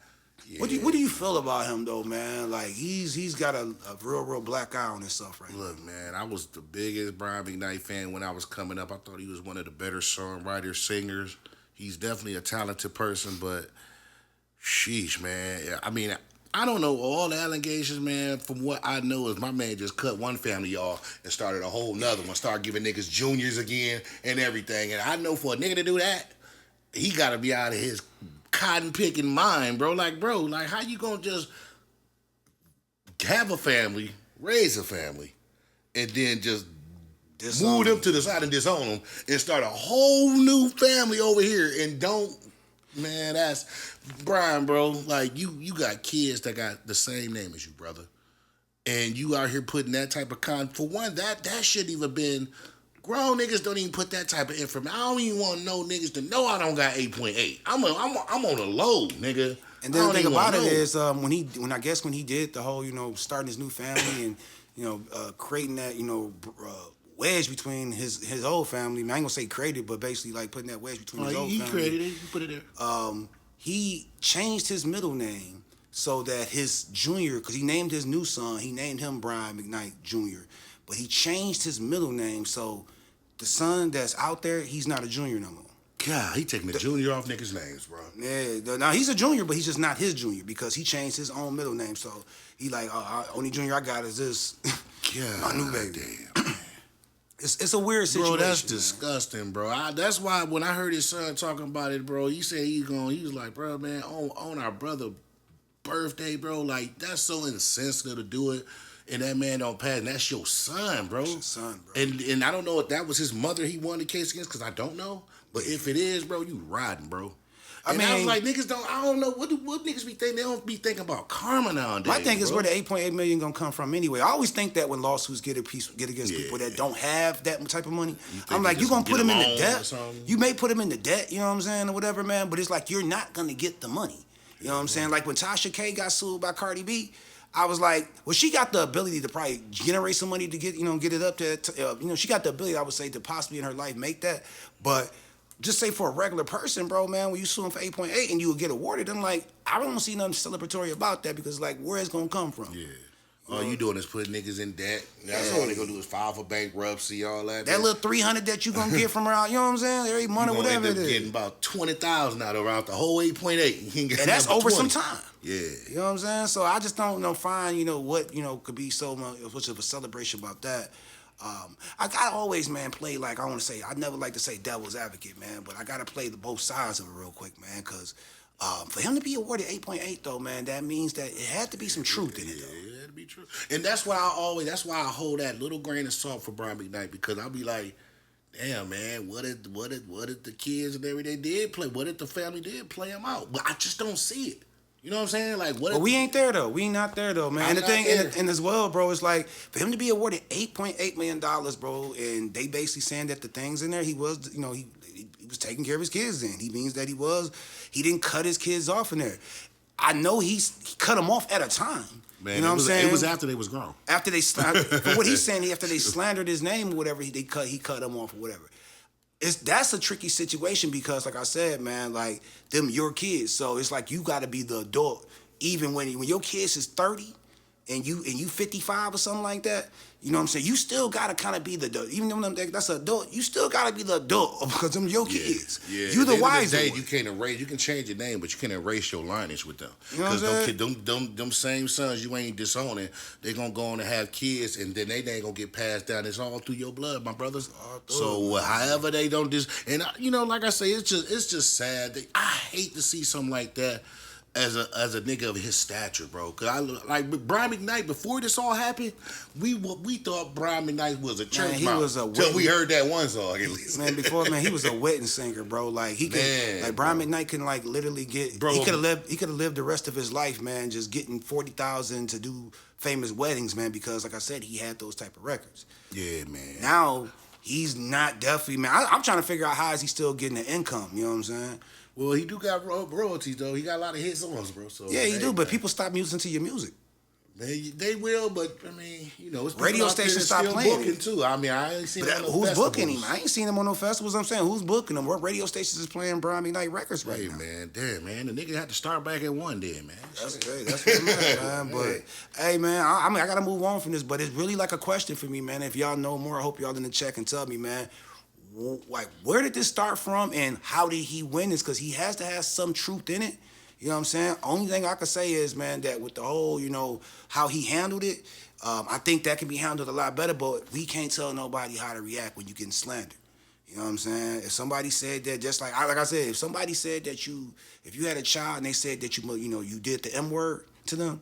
Yeah. What do you feel about him though, man? Like he's got a real black eye on his stuff right now. Look, man, I was the biggest Brian McKnight fan when I was coming up. I thought he was one of the better songwriters, singers. He's definitely a talented person, but sheesh, man. I mean, I don't know all the allegations, man. From what I know is my man just cut one family off and started a whole nother one. Started giving niggas juniors again and everything. And I know for a nigga to do that, he got to be out of his cotton picking mind, bro. Like, how you gonna just have a family, raise a family, and then just move them to the side and disown them and start a whole new family over here and don't, man, that's Brian, bro. Like, you got kids that got the same name as you, brother. And you out here putting that type of for one, that shouldn't even been. Grown niggas don't even put that type of information. I don't even want no niggas to know I don't got 8.8. I'm on a low, nigga. And then the thing about it is, when he did the whole, starting his new family and, creating that, wedge between his old family. I ain't gonna say created, but basically like putting that wedge between his old family. He created it. He put it there. He changed his middle name so that his junior, because he named his new son, he named him Brian McKnight Jr., but he changed his middle name so the son that's out there, he's not a junior no more. God, he taking the junior off niggas' names, bro. Yeah, now he's a junior, but he's just not his junior because he changed his own middle name. So he like, only junior I got is this, my new baby. Damn. It's a weird situation. Bro, that's disgusting, bro. That's why when I heard his son talking about it, bro, he said he was like, bro, man, on our brother birthday, bro, like that's so insensitive to do it. And that man don't pass, and that's your son, bro. That's your son, bro. And I don't know if that was his mother he won the case against, because I don't know. But if it is, bro, you riding, bro. I was like, niggas I don't know, what niggas be thinking? They don't be thinking about karma nowadays. My thing is where the 8.8 million gonna come from anyway. I always think that when lawsuits get against people that don't have that type of money, I'm like, you gonna put them in the debt. You may put them in the debt, you know what I'm saying, or whatever, man, but it's like you're not gonna get the money. You know what I'm saying? Like when Tasha K got sued by Cardi B, I was like, well, she got the ability to probably generate some money to get it up to, she got the ability, I would say, to possibly in her life make that. But just say for a regular person, bro, man, when you sue him for 8.8 and you would get awarded, I'm like, I don't see nothing celebratory about that because, like, where it's going to come from? Yeah. All you doing is putting niggas in debt. That's all they gonna do is file for bankruptcy, all that. That little 300 that you gonna get from around, you know what I'm saying? Every month or whatever it is. Getting about 20,000 out around the whole 8.8. And that's over 20. Some time. Yeah. You know what I'm saying? So I just don't find, what, could be so much of a celebration about that. I always, man, play like, I never like to say devil's advocate, man, but I gotta play the both sides of it real quick, man, because for him to be awarded 8.8 though, man, that means that it had to be some truth in it though. Yeah, it had to be true. And that's why I hold that little grain of salt for Brian McKnight, because I'll be like, damn, man, what if the kids and everything did play? What if the family did play him out? But I just don't see it. You know what I'm saying? Like, what? But we ain't there though. We not there though, man. And the thing, and as well, bro, it's like for him to be awarded $8.8 million, bro, and they basically saying that the things in there, he was, he was taking care of his kids. Then he means that he didn't cut his kids off in there. I know he cut them off at a time. Man, you know what I'm saying? It was after they was grown. After they slandered, for what he's saying, after they slandered his name or whatever, he cut them off or whatever. That's a tricky situation because, like I said, man, like them your kids. So it's like you got to be the adult, even when your kids is 30 and you 55 or something like that. You know what I'm saying? You still got to kind of be the adult. Even though that's an adult, you still got to be the adult because them your kids. Yeah. You the wise one. You can't erase. You can change your name, but you can't erase your lineage with them. You know what I'm saying? Them same sons you ain't disowning, they gonna go on and have kids, and then they ain't gonna get passed down. It's all through your blood, my brothers. So however they don't and like I say, it's just sad. I hate to see something like that. As a nigga of his stature, bro. Cause I like Brian McKnight, before this all happened, we thought Brian McKnight was a church mouse. Till we heard that one song at least. Man, he was a wedding singer, bro. Like he could, like Brian McKnight can like literally get. Bro, he could have lived the rest of his life, man, just getting 40,000 to do famous weddings, man. Because like I said, he had those type of records. Yeah, man. Now he's not definitely, man. I'm trying to figure out how is he still getting the income. You know what I'm saying? Well, he do got royalties, though. He got a lot of hit songs, bro. So yeah, he do, but people stop listening to your music. They will, but, I mean, it's radio stations stop playing booking, too. I mean, I ain't seen him on no who's festivals. booking him? I ain't seen him on no festivals. I'm saying, who's booking him? What radio stations is playing Brian McKnight records right now? Man, damn, man. The nigga had to start back at one then, man. That's great. That's what I'm at, man. But, hey, man, I mean, I got to move on from this, but it's really like a question for me, man. If y'all know more, I hope y'all in the chat and tell me, man. Like, where did this start from and how did he win this? Because he has to have some truth in it. You know what I'm saying? Only thing I can say is, man, that with the whole, how he handled it, I think that can be handled a lot better, but we can't tell nobody how to react when you're getting slandered. You know what I'm saying? If somebody said that, just like I said, if somebody said that if you had a child and they said that you did the M word to them,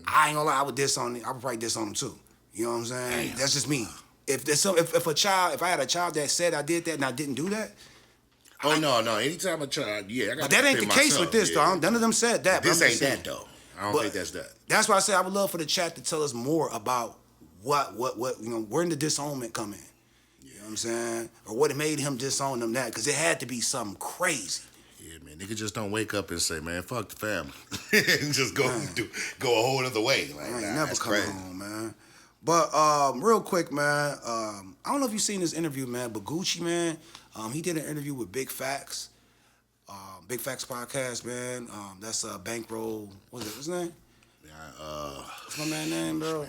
I ain't gonna lie, I would probably diss on them too. You know what I'm saying? Damn. That's just me. If I had a child that said I did that and I didn't do that. Oh no! Anytime a child, I got. But that ain't the case with this, though. None of them said that. This ain't that though. I don't think that's that. That's why I said I would love for the chat to tell us more about what where did the disownment come in? You know what I'm saying? Or what made him disown them that? Because it had to be something crazy. Yeah, man. Nigga just don't wake up and say, man, fuck the family, and just go a whole other way. Like, I ain't never come home, man. But real quick, man, I don't know if you've seen this interview, man, but Gucci, man, he did an interview with Big Facts, Big Facts podcast, man. That's Bankroll. What's his name? What's my man's name, bro?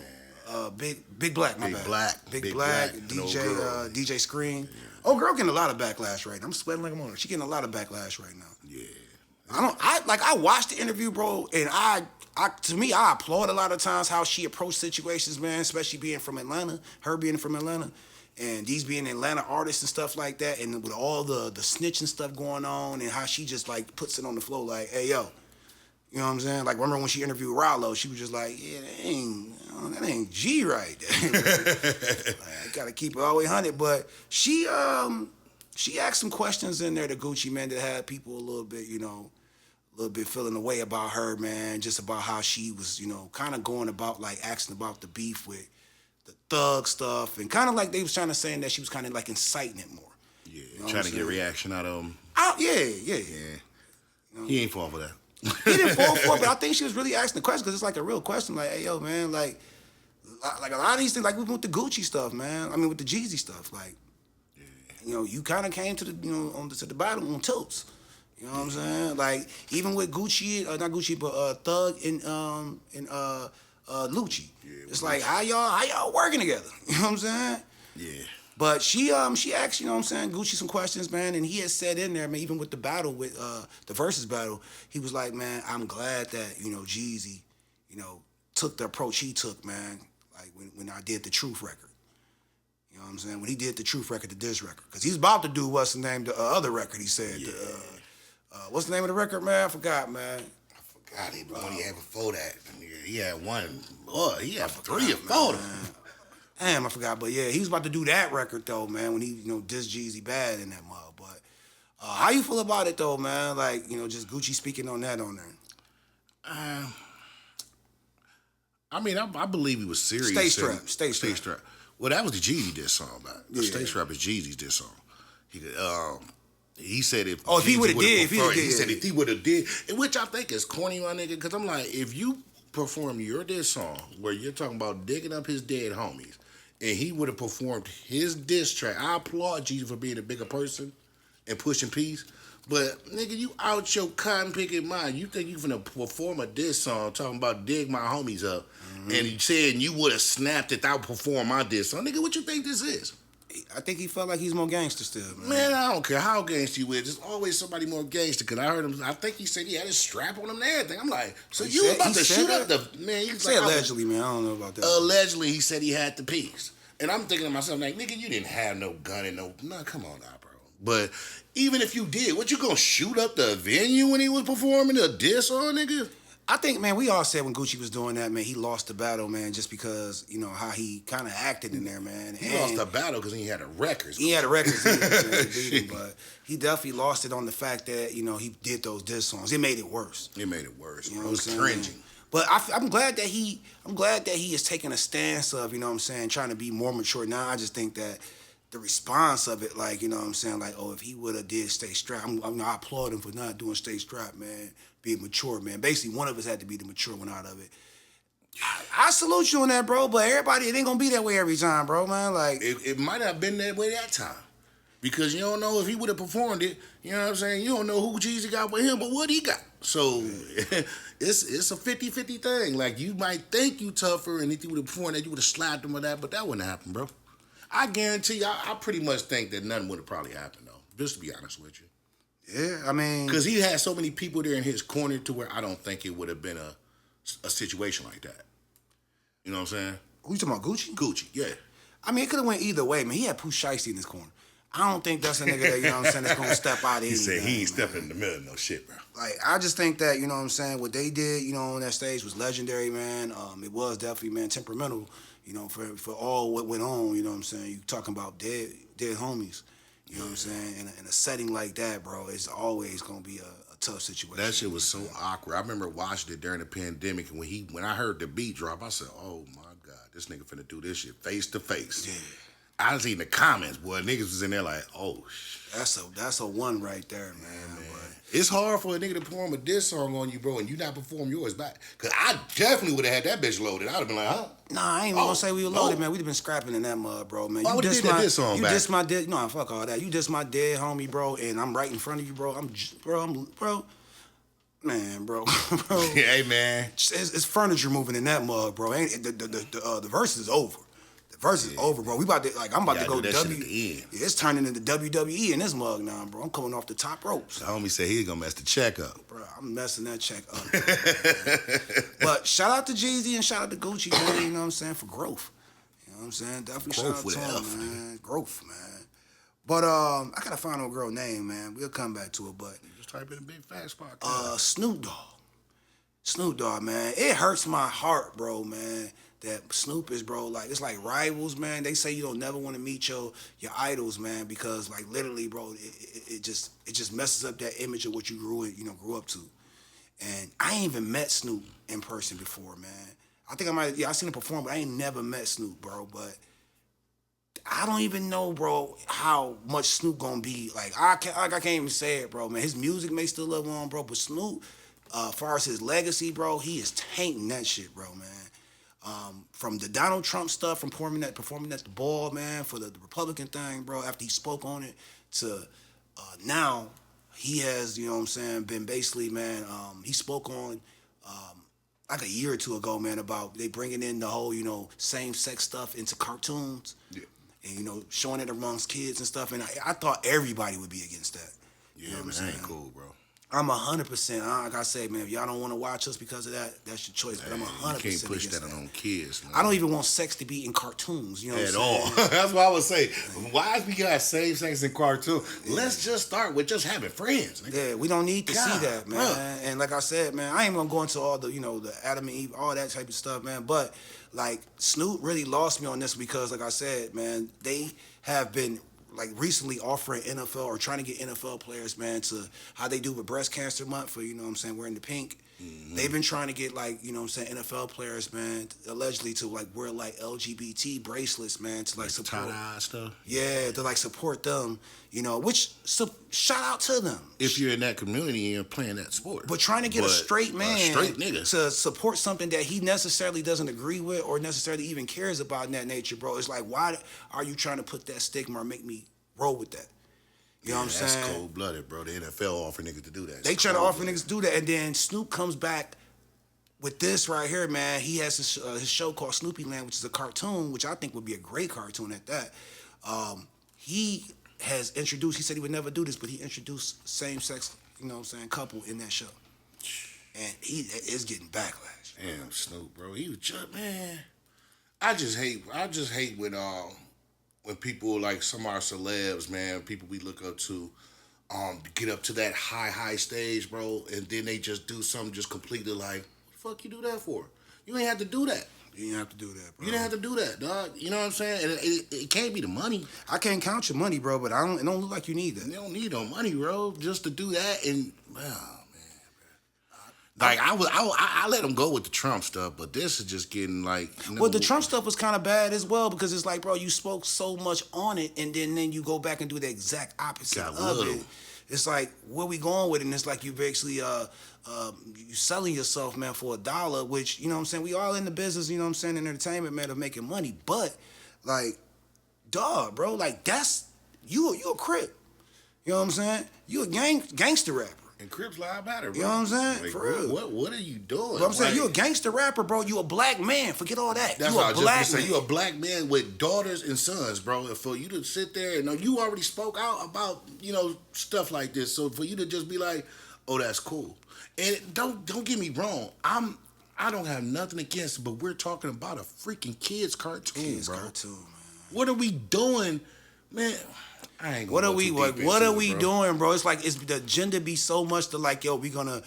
Big Black, my bad. Big Black, DJ Screen. Yeah. Oh, girl getting a lot of backlash right now. I'm sweating like I'm on her. She getting a lot of backlash right now. Yeah. I watched the interview, bro, and I applaud a lot of times how she approached situations, man, especially being from Atlanta, her being from Atlanta, and these being Atlanta artists and stuff like that, and with all the snitching stuff going on, and how she just, like, puts it on the floor like, hey, yo, you know what I'm saying? Like, remember when she interviewed Rollo, she was just like, yeah, that ain't G right there. Like, I gotta keep it all the way 100, but she asked some questions in there to Gucci, man, that had people a little bit feeling the way about her, man, just about how she was, kind of going about, like, asking about the beef with the thug stuff, and kind of like they was trying to say that she was kind of, like, inciting it more. Yeah, trying to get reaction out of him. Yeah. He ain't fall for that. He didn't fall for it, but I think she was really asking the question because it's, like, a real question, like, hey, yo, man, like a lot of these things, like, we with the Gucci stuff, man, I mean, with the Jeezy stuff, like, you kind of came to the, to the bottom on tilts. You know what I'm saying? Like, even with Gucci, not Gucci, but Thug and Lucci. Yeah, It's like how y'all working together? You know what I'm saying? Yeah. But she asked, you know what I'm saying, Gucci some questions, man, and he had said in there, man, even with the battle with the Verzuz battle, he was like, man, I'm glad that, you know, Jeezy, you know, took the approach he took, man, like when I did the Truth record. You know what I'm saying? When he did the Truth record, the diss record. Because he's about to do what's the name, the other record, he said. Yeah. What's the name of the record, man? I forgot, man. God, he what he had before that. He had one. Boy, he had 3 or 4 of them. Damn, I forgot. But yeah, he was about to do that record though, man. When he, you know, dissed Jeezy bad in that mug. But how you feel about it though, man? Like, you know, just Gucci speaking on that on there. I mean, I believe he was serious. Stay strapped. Stay strapped. Well, that was the Jeezy diss song, man. Yeah. Stay strapped is Jeezy's diss song. He said if he would have did, he said if he would have did, which I think is corny, my nigga, because I'm like, if you perform your diss song where you're talking about digging up his dead homies, and he would have performed his diss track, I applaud Jeezy for being a bigger person and pushing peace. But nigga, you out your cotton picking mind. You think you finna perform a diss song talking about dig my homies up, and you saying you would have snapped if I perform my diss song? Nigga, what you think this is? I think he felt like he's more gangster still, man. Man, I don't care how gangster you is. There's always somebody more gangster. Cause I heard him. I think he said he had his strap on him and everything. I'm like, so you about to shoot up the man? He said allegedly, man. I don't know about that. Allegedly, he said he had the piece, and I'm thinking to myself, like, nigga, you didn't have no gun and no. Nah, come on now, bro. But even if you did, what you gonna shoot up the venue when he was performing a diss on, nigga? I think, man, we all said when Gucci was doing that, man, he lost the battle, man, just because, you know, how he kind of acted in there, man. He lost the battle because he had a records. He had a records, but he definitely lost it on the fact that, you know, he did those diss songs. It made it worse. It made it worse. You know it was what I'm cringing. saying? But I'm glad that he is taking a stance of, you know what I'm saying, trying to be more mature. Now I just think that the response of it, like, you know what I'm saying, like, oh, if he would have did Stay Strapped, I applaud him for not doing Stay Strapped, man, being mature, man. Basically, one of us had to be the mature one out of it. I salute you on that, bro, but everybody, it ain't gonna be that way every time, bro, man. Like, it might not have been that way that time. Because you don't know if he would have performed it, you know what I'm saying? You don't know who Jeezy got with him, but what he got. So it's a 50-50 thing. Like, you might think you tougher, and if you would have performed that, you would have slapped him with that, but that wouldn't happen, bro. I guarantee you, I pretty much think that nothing would have probably happened, though, just to be honest with you. Yeah, I mean... Because he had so many people there in his corner to where I don't think it would have been a situation like that. You know what I'm saying? Who you talking about, Gucci? Gucci, yeah. I mean, it could have went either way, man. He had Pooh Shiesty in his corner. I don't think that's a nigga that, you know what I'm saying, that's going to step out of He said he ain't man. stepping in the middle of no shit, bro. Like, I just think that, you know what I'm saying, what they did, you know, on that stage was legendary, man. It was definitely, man, temperamental, you know, for all what went on, you know what I'm saying. You talking about dead homies, you know what I'm saying. In a setting like that, bro, it's always going to be a tough situation. That shit was so awkward. I remember watching it during the pandemic, and when I heard the beat drop, I said, oh, my God, this nigga finna do this shit face to face. Yeah. I was in the comments, boy. Niggas was in there like, oh, shit. That's a one right there, man. It's hard for a nigga to perform a diss song on you, bro, and you not perform yours back. Because I definitely would have had that bitch loaded. I would have been like, huh? Nah, I ain't even gonna say we were loaded, man. We'd have been scrapping in that mud, bro, man. Why would you did that diss song you back? Diss my dead, no, fuck all that. You diss my dead homie, bro, and I'm right in front of you, bro. Man, bro. Hey, man. It's furniture moving in that mug, bro. The verse is over. Verse is over, bro. I'm about to go do that shit at the end. Yeah, it's turning into WWE in this mug now, bro. I'm coming off the top ropes. The homie said he was gonna mess the check up. Bro, I'm messing that check up. But shout out to Jeezy and shout out to Gucci, man, you know what I'm saying, for growth. You know what I'm saying? Definitely Growth shout out with to an him, F, man. Growth, man. But I gotta find a girl name, man. We'll come back to it, but Just type in a big fat spot. Snoop Dogg, man. It hurts my heart, bro, man, that Snoop is, bro, like, it's like rivals, man. They say you don't never want to meet your idols, man, because, like, literally, bro, it just messes up that image of what you grew up to. And I ain't even met Snoop in person before, man. I think I seen him perform, but I ain't never met Snoop, bro. But I don't even know, bro, how much Snoop gonna be. Like, I can't even say it, bro, man. His music may still live on, bro, but Snoop, as far as his legacy, bro, he is tainting that shit, bro, man. From the Donald Trump stuff, from performing at the ball, man, for the Republican thing, bro, after he spoke on it, to now he has, you know what I'm saying, been basically, man, he spoke on like a year or two ago, man, about they bringing in the whole, same sex stuff into cartoons. Yeah. And, showing it amongst kids and stuff. And I thought everybody would be against that. Yeah, You know what I'm man, saying? ain't cool, bro. I'm 100%. Like I said, man, if y'all don't want to watch us because of that, that's your choice. But I'm 100% You can't push against that on kids. Man. I don't even want sex to be in cartoons. You know what At I'm saying? all. That's what I would say. Why is we got same sex in cartoon? Let's just start with just having friends. Nigga. Yeah, we don't need to see that, man. Bruh. And like I said, man, I ain't gonna go into all the, the Adam and Eve, all that type of stuff, man. But like Snoop really lost me on this because, like I said, man, they have been like recently offering NFL or trying to get NFL players, man, to how they do with breast cancer month for, wearing the pink. Mm-hmm. They've been trying to get like, NFL players, man, allegedly to like wear like LGBT bracelets, man, to like support tie-dye stuff. Yeah, to like support them, which shout out to them. If you're in that community and you're playing that sport. But trying to get a straight man straight nigga to support something that he necessarily doesn't agree with or necessarily even cares about in that nature, bro. It's like, why are you trying to put that stigma or make me roll with that? You know what I'm saying? That's cold-blooded, bro. The NFL offer niggas to do that. They try to offer niggas to do that, and then Snoop comes back with this right here, man. He has his show called Snoopy Land, which is a cartoon, which I think would be a great cartoon at that. He has introduced, he said he would never do this, but he introduced same-sex, couple in that show. And he is getting backlash. Damn, Snoop, bro. He was just, man. I just hate when people like some of our celebs, man, people we look up to, get up to that high stage, bro, and then they just do something just completely like, what the fuck you do that for? You ain't have to do that. You didn't have to do that, bro. You didn't have to do that, dog. You know what I'm saying? And it can't be the money. I can't count your money, bro, but it don't look like you need that. You don't need no money, bro, just to do that. And, like, I let them go with the Trump stuff, but this is just getting like... Well, the Trump stuff was kind of bad as well because it's like, bro, you spoke so much on it and then you go back and do the exact opposite of it. It's like, where we going with it? And it's like you basically you selling yourself, man, for $1, which, you know what I'm saying? We all in the business, you know what I'm saying, in entertainment, man, of making money. But, like, dog, bro, like, that's... You a Crip. You know what I'm saying? You a gangster rapper. And Crips lie matter, bro. You know what I'm saying? Like, for real. What are you doing? But I'm saying, you a gangster rapper, bro. You a black man. Forget all that. That's you what I a was black just gonna man. say. You a black man with daughters and sons, bro. And for you to sit there and you already spoke out about, stuff like this. So for you to just be like, oh, that's cool. And don't get me wrong. I don't have nothing against it, but we're talking about a freaking kids cartoon, bro. Cartoon, man. What are we doing, man? What are we doing, bro? It's like the agenda be so much to like, yo, we gonna,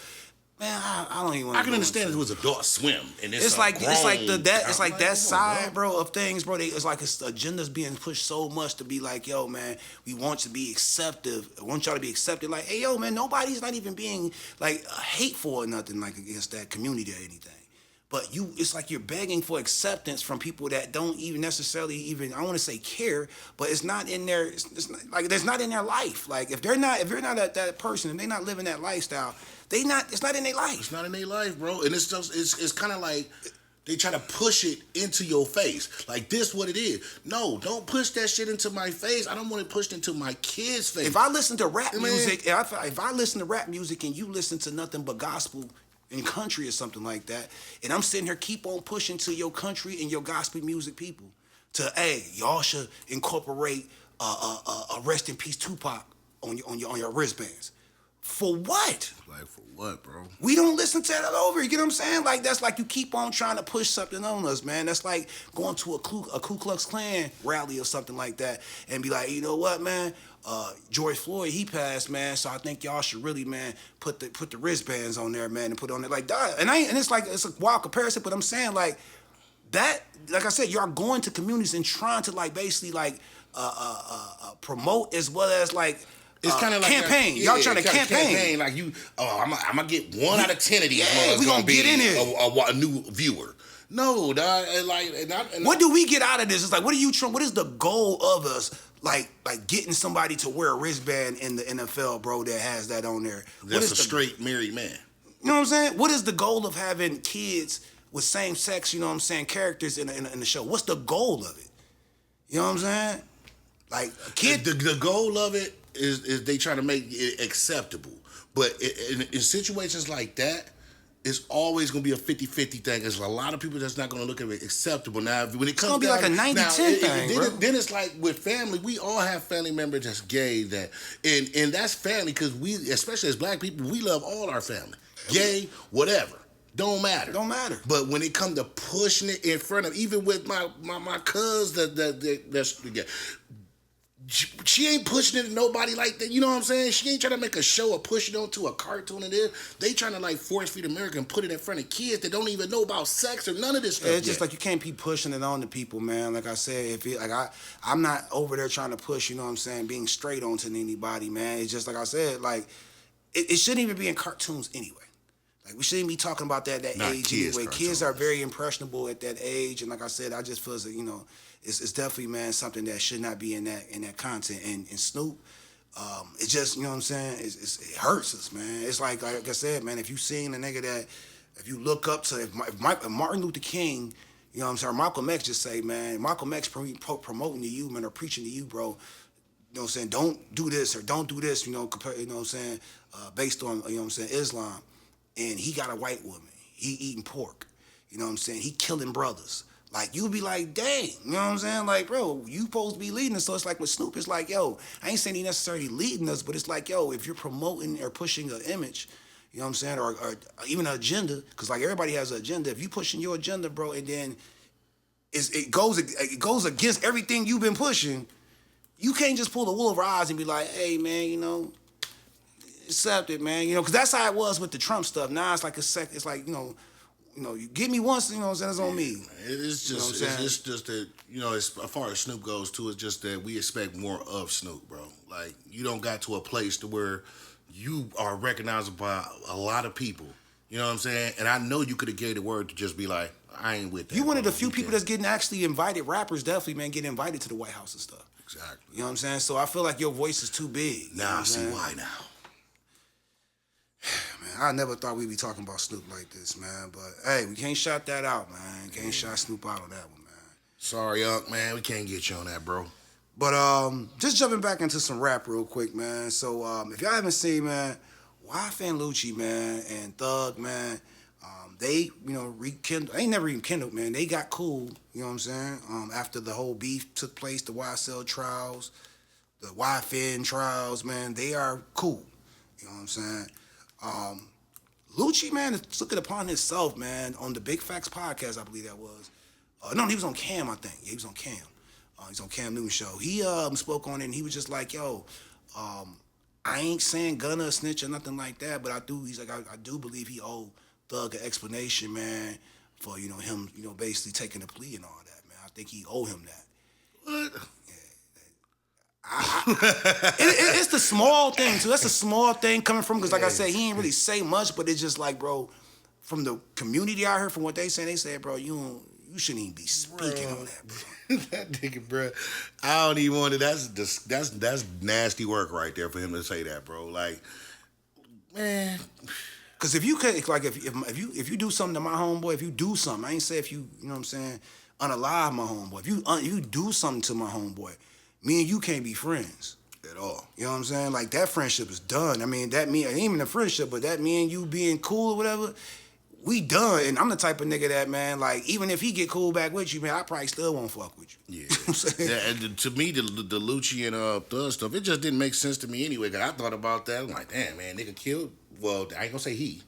man, I don't even want to. I can understand if it was Adult Swim and it's like that side, bro, of things, bro. It's like agenda's being pushed so much to be like, yo, man, we want to be accepted. I want y'all to be accepted. Like, hey, yo, man, nobody's not even being like hateful or nothing like against that community or anything. But it's like you're begging for acceptance from people that don't even necessarily even, I want to say care, but it's not in their, it's not, like, there's not in their life. Like, if you're not that person and they're not living that lifestyle, it's not in their life. It's not in their life, bro. And it's just, it's kind of like they try to push it into your face. Like, this what it is. No, don't push that shit into my face. I don't want it pushed into my kids' face. If I listen to rap music, if I listen to rap music and you listen to nothing but gospel in country or something like that, and I'm sitting here keep on pushing to your country and your gospel music people to, hey, y'all should incorporate a rest in peace Tupac on your wristbands. For what? Like, for what, bro? We don't listen to that over. You get what I'm saying? Like, that's like you keep on trying to push something on us, man. That's like going to a Ku Klux Klan rally or something like that and be like, you know what, man? George Floyd, he passed, man. So I think y'all should really, man, put the wristbands on there, man, and put on it like that. And it's like it's a wild comparison, but I'm saying like that. Like I said, y'all going to communities and trying to like basically like promote as well as like. It's kind of like campaign. Y'all trying to campaign. Like I'm gonna get 1 out of 10 of these. Yeah, we gonna get in here. A new viewer. No, dog. What do we get out of this? It's like, what are you trying? What is the goal of us? Like getting somebody to wear a wristband in the NFL, bro, that has that on there. That's a straight married man. You know what I'm saying? What is the goal of having kids with same sex, you know what I'm saying, characters in the show? What's the goal of it? You know what I'm saying? Like a kid. The goal of it is they try to make it acceptable. But in situations like that, it's always going to be a 50-50 thing. There's a lot of people that's not going to look at it acceptable. Now, when it comes gonna be like a 90-10 thing, bro. Then it's like with family, we all have family members that's gay, and that's family because we, especially as black people, we love all our family. Gay, whatever. Don't matter. Don't matter. But when it comes to pushing it in front of, even with my cuz that's she ain't pushing it to nobody like that. You know what I'm saying? She ain't trying to make a show or push it onto a cartoon and this. They trying to like force feed America and put it in front of kids that don't even know about sex or none of this stuff. It's just like you can't be pushing it on the people, man. Like I said, I'm not over there trying to push, you know what I'm saying, being straight onto anybody, man. It's just like I said, like it shouldn't even be in cartoons anyway. Like we shouldn't be talking about that age anyway. Kids are very impressionable at that age, and like I said, I just feel as it's definitely, man, something that should not be in that content. And Snoop, it just, you know what I'm saying, it hurts us, man. It's like I said, man, if you seen a nigga that, if you look up to, if Martin Luther King, you know what I'm saying, or Malcolm X just say, man, Malcolm X promoting to you, man, or preaching to you, bro, you know what I'm saying, don't do this or don't do this, you know what I'm saying, based on, you know what I'm saying, Islam. And he got a white woman. He eating pork. You know what I'm saying? He killing brothers. Like, you be like, dang. You know what I'm saying? Like, bro, you supposed to be leading us. So it's like with Snoop, it's like, yo, I ain't saying he necessarily leading us, but it's like, yo, if you're promoting or pushing an image, you know what I'm saying, or even an agenda, because like everybody has an agenda. If you pushing your agenda, bro, and then it goes against everything you've been pushing, you can't just pull the wool over our eyes and be like, hey, man, you know, accept it, man. You know, because that's how it was with the Trump stuff. Now it's like it's like, you know, you get me once, you know what I'm saying, it's on me. It's just, you know it's just that, you know, as far as Snoop goes too, it's just that we expect more of Snoop, bro. Like, you don't got to a place to where you are recognized by a lot of people. You know what I'm saying? And I know you could have gave the word to just be like, I ain't with that. You one of the few people that's getting actually invited, rappers definitely, man, getting invited to the White House and stuff. Exactly. You know what I'm saying? So I feel like your voice is too big. Now I see why now. Man, I never thought we'd be talking about Snoop like this, man. But, hey, we can't shout that out, man. Can't shout Snoop out on that one, man. Sorry, Unc, man. We can't get you on that, bro. But just jumping back into some rap real quick, man. So if y'all haven't seen, man, YF and Lucci, man, and Thug, man, they, you know, rekindled. They ain't never rekindled, man. They got cool, you know what I'm saying? After the whole beef took place, the YSL trials, the YFN trials, man, they are cool. You know what I'm saying? Lucci, man, is looking upon himself, man, on the Big Facts podcast, I believe that was. No, he was on Cam, I think. Yeah, he was on Cam. He's on Cam Newton's show. He spoke on it, and he was just like, yo, I ain't saying Gunna a snitch or nothing like that, but I do believe he owed Thug an explanation, man, for, you know, him, you know, basically taking a plea and all that, man. I think he owe him that. What? It's the small thing, too. That's a small thing coming from, because like I said, he ain't really say much, but it's just like, bro, from the community out here, from what they said, bro, you shouldn't even be speaking on that, bro. That nigga, bro, I don't even want to. That's nasty work right there for him to say that, bro. Like, man, because if you could, like, if you do something to my homeboy, if you do something, I ain't say if you know what I'm saying, unalive my homeboy. If you do something to my homeboy, me and you can't be friends at all. You know what I'm saying? Like, that friendship is done. I mean, that ain't even a friendship, but that me and you being cool or whatever, we done. And I'm the type of nigga that, man, like, even if he get cool back with you, man, I probably still won't fuck with you. Yeah. You know what I'm saying? Yeah, and to me, the Lucci and Thug stuff, it just didn't make sense to me anyway. Cause I thought about that. I'm like, damn, man, nigga killed. Well, I ain't gonna say he,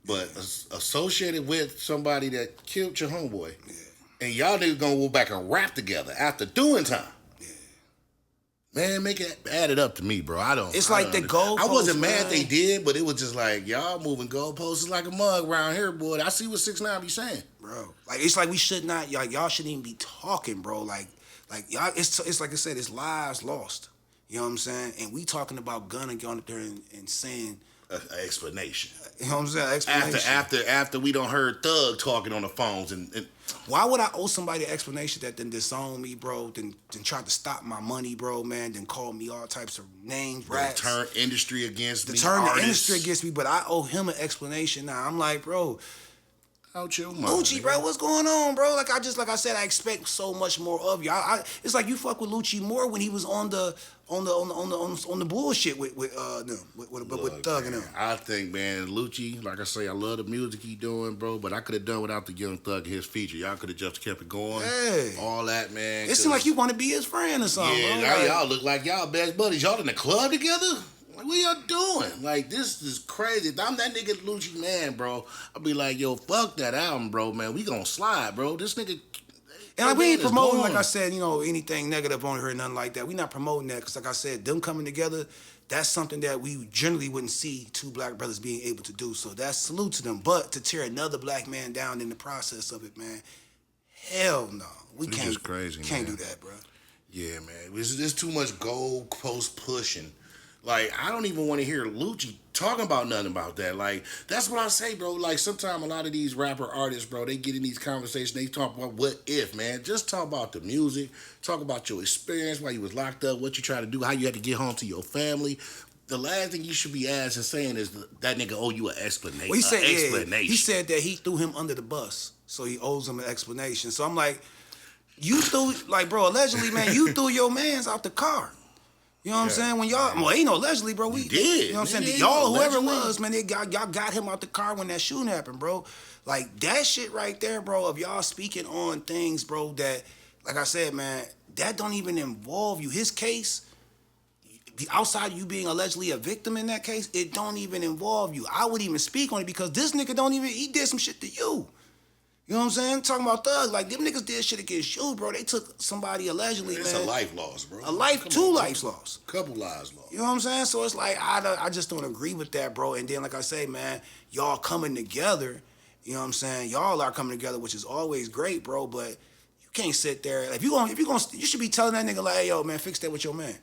but associated with somebody that killed your homeboy. Yeah. And y'all niggas gonna go back and rap together after doing time. Man, make it add it up to me, bro. It's like the goalposts. I wasn't mad they did, but it was just like, y'all moving goalposts is like a mug around here, boy. I see what 6ix9ine be saying, bro. Like, it's like we should not, y'all shouldn't even be talking, bro. Like y'all, it's like I said, it's lives lost. You know what I'm saying? And we talking about Gunna going up there and saying an explanation. You know what I'm saying? Explanation. After we done heard Thug talking on the phones and why would I owe somebody an explanation that then disown me, bro? Then tried to stop my money, bro, man? Then call me all types of names, rats. Turn industry against me. Turn the industry against me, but I owe him an explanation now. I'm like, bro, Out your mind. Lucci, bro, what's going on, bro? Like I said, I expect so much more of you. It's like you fuck with Lucci more when he was on the bullshit with Thug and them. I think, man, Lucci, like I say, I love the music he doing, bro. But I could have done without the Young Thug and his feature. Y'all could have just kept it going. Hey, all that, man. It seemed like you want to be his friend or something. Yeah, bro. now Like, y'all look like y'all best buddies. Y'all in the club together? Like, what y'all doing? Like, this is crazy. If I'm that nigga Lucci man, bro, I'll be like, yo, fuck that album, bro, man. We gonna slide, bro. This nigga... And like, we ain't promoting, like I said, anything negative on her, nothing like that. We not promoting that because, like I said, them coming together, that's something that we generally wouldn't see two black brothers being able to do. So that's salute to them. But to tear another black man down in the process of it, man, hell no. We it's can't, just crazy, can't man. do that, bro. Yeah, man. There's too much gold post pushing. Like, I don't even want to hear Lucci talking about nothing about that. Like, that's what I say, bro. Like, sometimes a lot of these rapper artists, bro, they get in these conversations, they talk about what if, man. Just talk about the music, talk about your experience, why you was locked up, what you try to do, how you had to get home to your family. The last thing you should be asking saying is that nigga owe you an explanation. Well, he said that he threw him under the bus, so he owes him an explanation. So I'm like, you threw, like, bro, allegedly, man, you threw your mans out the car. You know what I'm saying? When y'all, well, ain't no allegedly, bro. We did. You know what I'm saying? Y'all, whoever it was, man, y'all got him out the car when that shooting happened, bro. Like, that shit right there, bro, of y'all speaking on things, bro, that, like I said, man, that don't even involve you. His case, outside of you being allegedly a victim in that case, it don't even involve you. I would even speak on it because this nigga he did some shit to you. You know what I'm saying? Talking about thugs, like, them niggas did shit against you, bro. They took somebody allegedly, it's man. It's a life loss, bro. Two lives lost. Couple lives lost. You know what I'm saying? So it's like, I just don't agree with that, bro. And then, like I say, man, y'all coming together, you know what I'm saying? Y'all are coming together, which is always great, bro, but you can't sit there. If you should be telling that nigga, like, hey, yo, man, fix that with your man.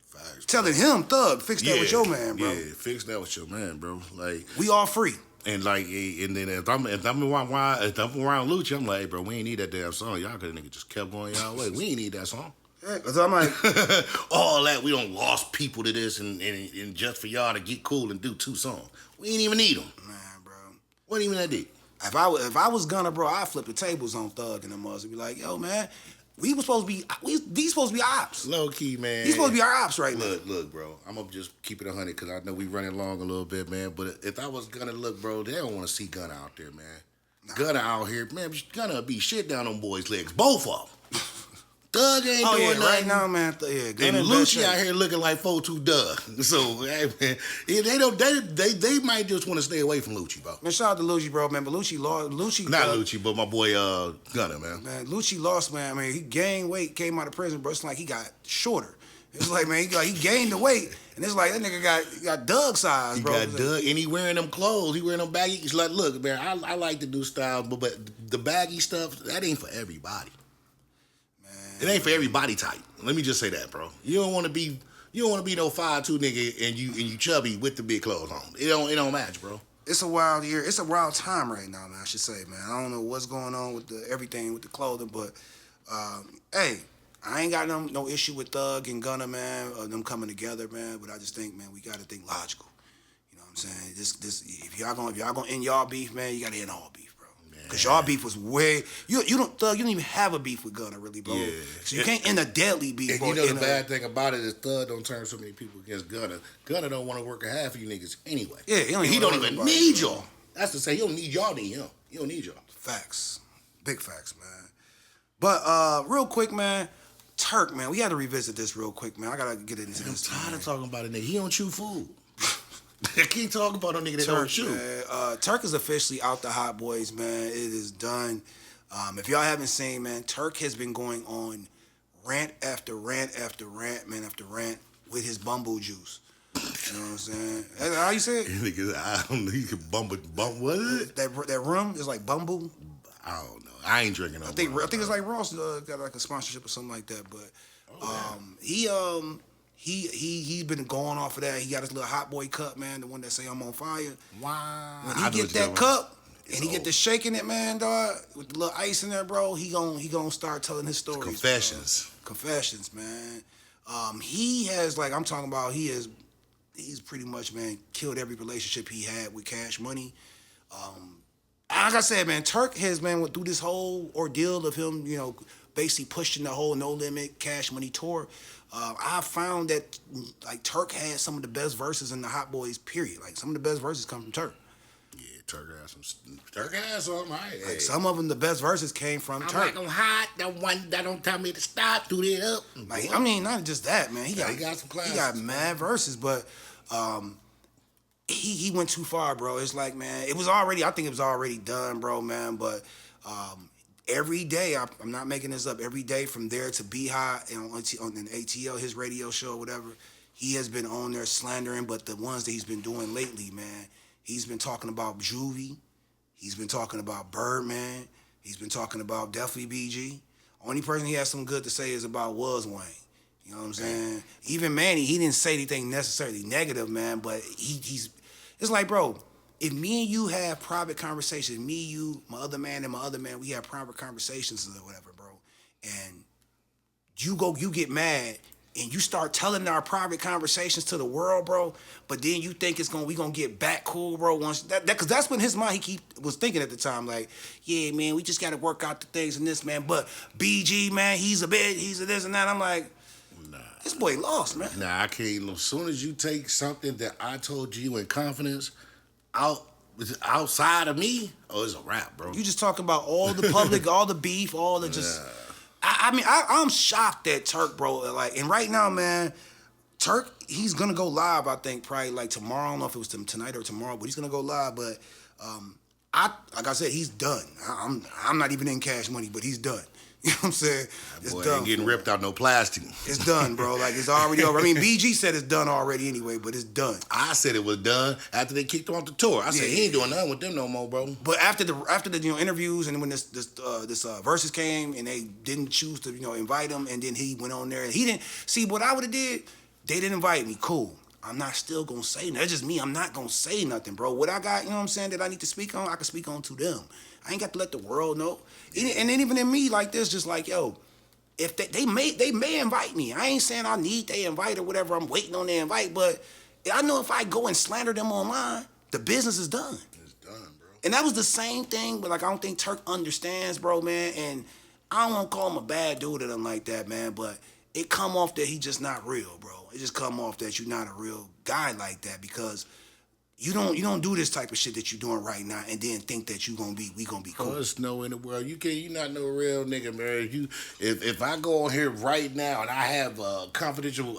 Facts, telling him, Thug, fix that with your man, bro. Yeah, fix that with your man, bro. Like, we all free. And like, and then if I'm around Lucci, I'm like, hey, bro, we ain't need that damn song. Y'all could have nigga just kept going y'all way. We ain't need that song. Yeah, cause I'm like, all that we don't lost people to this, and just for y'all to get cool and do 2 songs, we ain't even need them. Man, bro, wasn't even that deep. If I was Gunna, bro, I'd flip the tables on Thug and them others and be like, yo, man. These supposed to be ops. Low key, man. These supposed to be our ops right now. Look, bro. I'm gonna just keep it 100 because I know we running long a little bit, man. But if I was gonna look, bro, they don't want to see Gunna out there, man. Nah. Gunna out here, man. Gunna be shit down on boys' legs, both of them. Thug ain't doing nothing. Right now, man. And Lucci out here looking like 4-2 Doug. So, hey, man, they might just want to stay away from Lucci, bro. Man, shout out to Lucci, bro, man. But Lucci lost. Not Lucci, but my boy Gunna, man. Man, Lucci lost, man. I mean, he gained weight, came out of prison, bro. It's like he got shorter. It's like, man, he gained the weight, and it's like that nigga got Doug size, bro. He got Doug, and he wearing them clothes. He wearing them baggy. He's like, look, man, I like the new style, but the baggy stuff, that ain't for everybody. It ain't for every body type. Let me just say that, bro. You don't want to be no 5'2" nigga and you chubby with the big clothes on. It don't match, bro. It's a wild year. It's a wild time right now, man. I should say, man. I don't know what's going on with everything with the clothing, but hey, I ain't got no issue with Thug and Gunna, man, or them coming together, man. But I just think, man, we gotta think logical. You know what I'm saying? This if y'all gonna end y'all beef, man, you gotta end all beef. Cause y'all beef was way you don't even have a beef with Gunna really, bro. Yeah. So you can't end a deadly beef. And you know the bad thing about it is Thug don't turn so many people against Gunna. Gunna don't want to work a half of you niggas anyway. Yeah, he don't even need y'all. That's to say, he don't need y'all, need him. He don't need y'all. Facts, big facts, man. But real quick, man, Turk, man, we had to revisit this real quick, man. I gotta get into this. I'm tired of talking about it, nigga. He don't chew food. I can't talk about a nigga that don't shoot. Turk is officially out the Hot Boys, man. It is done. If y'all haven't seen, man, Turk has been going on rant after rant after rant, man, after rant with his bumble juice. You know what I'm saying? That's how you say it? Nigga, I don't know. You can bumble. What is it? That rum is like Bumble. I don't know. I ain't drinking no I think it's like Ross got like a sponsorship or something like that. But He's been going off of that. He got his little hot boy cup, man, the one that say I'm on fire. Wow. When he get that cup and he get to shaking it, man, dog, with the little ice in there, bro, he gonna start telling his stories. Confessions. Bro. Confessions, man. He has, like, I'm talking about, he's pretty much, man, killed every relationship he had with Cash Money. like I said, man, Turk has been through this whole ordeal of him, basically pushing the whole No Limit Cash Money tour. I found that like Turk had some of the best verses in the Hot Boys. Period. Like some of the best verses come from Turk. Yeah, Turk has some. Turk has some. Right? Like some of them, the best verses came from Turk. I'm hot. The one that don't tell me to stop. Do it up. Like I mean, not just that, man. He got some classics. He got mad verses, but he went too far, bro. It's like, man, I think it was already done, bro, man. But every day, I'm not making this up. Every day from there to Beehive and on ATL, his radio show, or whatever, he has been on there slandering. But the ones that he's been doing lately, man, he's been talking about Juvie. He's been talking about Birdman. He's been talking about definitely BG. Only person he has some good to say is about was Wayne. You know what I'm saying? Even Manny, he didn't say anything necessarily negative, man, but he's... It's like, bro, if me and you have private conversations, me, you, my other man, and my other man, we have private conversations or whatever, bro, and you get mad and you start telling our private conversations to the world, bro, but then you think we gonna get back cool, bro, once because that's when his mind was thinking at the time, like, yeah, man, we just gotta work out the things in this, man, but BG, man, he's a this and that. I'm like, this boy lost, man. Nah, I can't. As soon as you take something that I told you in confidence outside of me, it's a wrap, bro. You just talking about all the public, all the beef, all the just... I mean, I'm shocked at Turk, bro. Like, and right now, man, Turk, he's gonna go live, I think, probably like tomorrow. I don't know if it was tonight or tomorrow, but he's gonna go live. But like I said, he's done. I'm not even in Cash Money, but he's done. You know what I'm saying? That boy ain't getting ripped out no plastic. It's done, bro. Like, it's already over. I mean, BG said it's done already anyway, but it's done. I said it was done after they kicked him off the tour. I said he ain't doing nothing with them no more, bro. But after the interviews and when this Verzuz came and they didn't choose to invite him, and then he went on there and he didn't see what I would have did. They didn't invite me. Cool. I'm not still gonna say nothing. That's just me. I'm not gonna say nothing, bro. What I got, you know what I'm saying, that I need to speak on, I can speak on to them. I ain't got to let the world know. And then even in me like this, just like, yo, if they may invite me. I ain't saying I need they invite or whatever. I'm waiting on their invite, but I know if I go and slander them online, the business is done. It's done, bro. And that was the same thing, but like I don't think Turk understands, bro, man. And I don't want to call him a bad dude or nothing like that, man. But it come off that he just not real, bro. It just come off that you're not a real guy like that, because you don't do this type of shit that you're doing right now and then think that we gonna be cool. There's no in the world. You not no real nigga, man. If I go on here right now and I have a confidential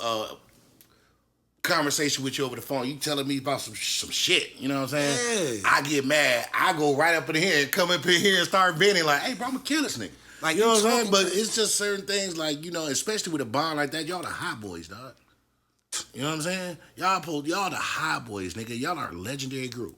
conversation with you over the phone, you telling me about some shit, you know what I'm saying? Yeah. I get mad. I go right up in here and come up in here and start venting like, hey, bro, I'm gonna kill this nigga. Like, you know what I'm saying? But it's just certain things like, especially with a bond like that, y'all the hot boys, dog. You know what I'm saying? Y'all the high boys, nigga. Y'all are a legendary group.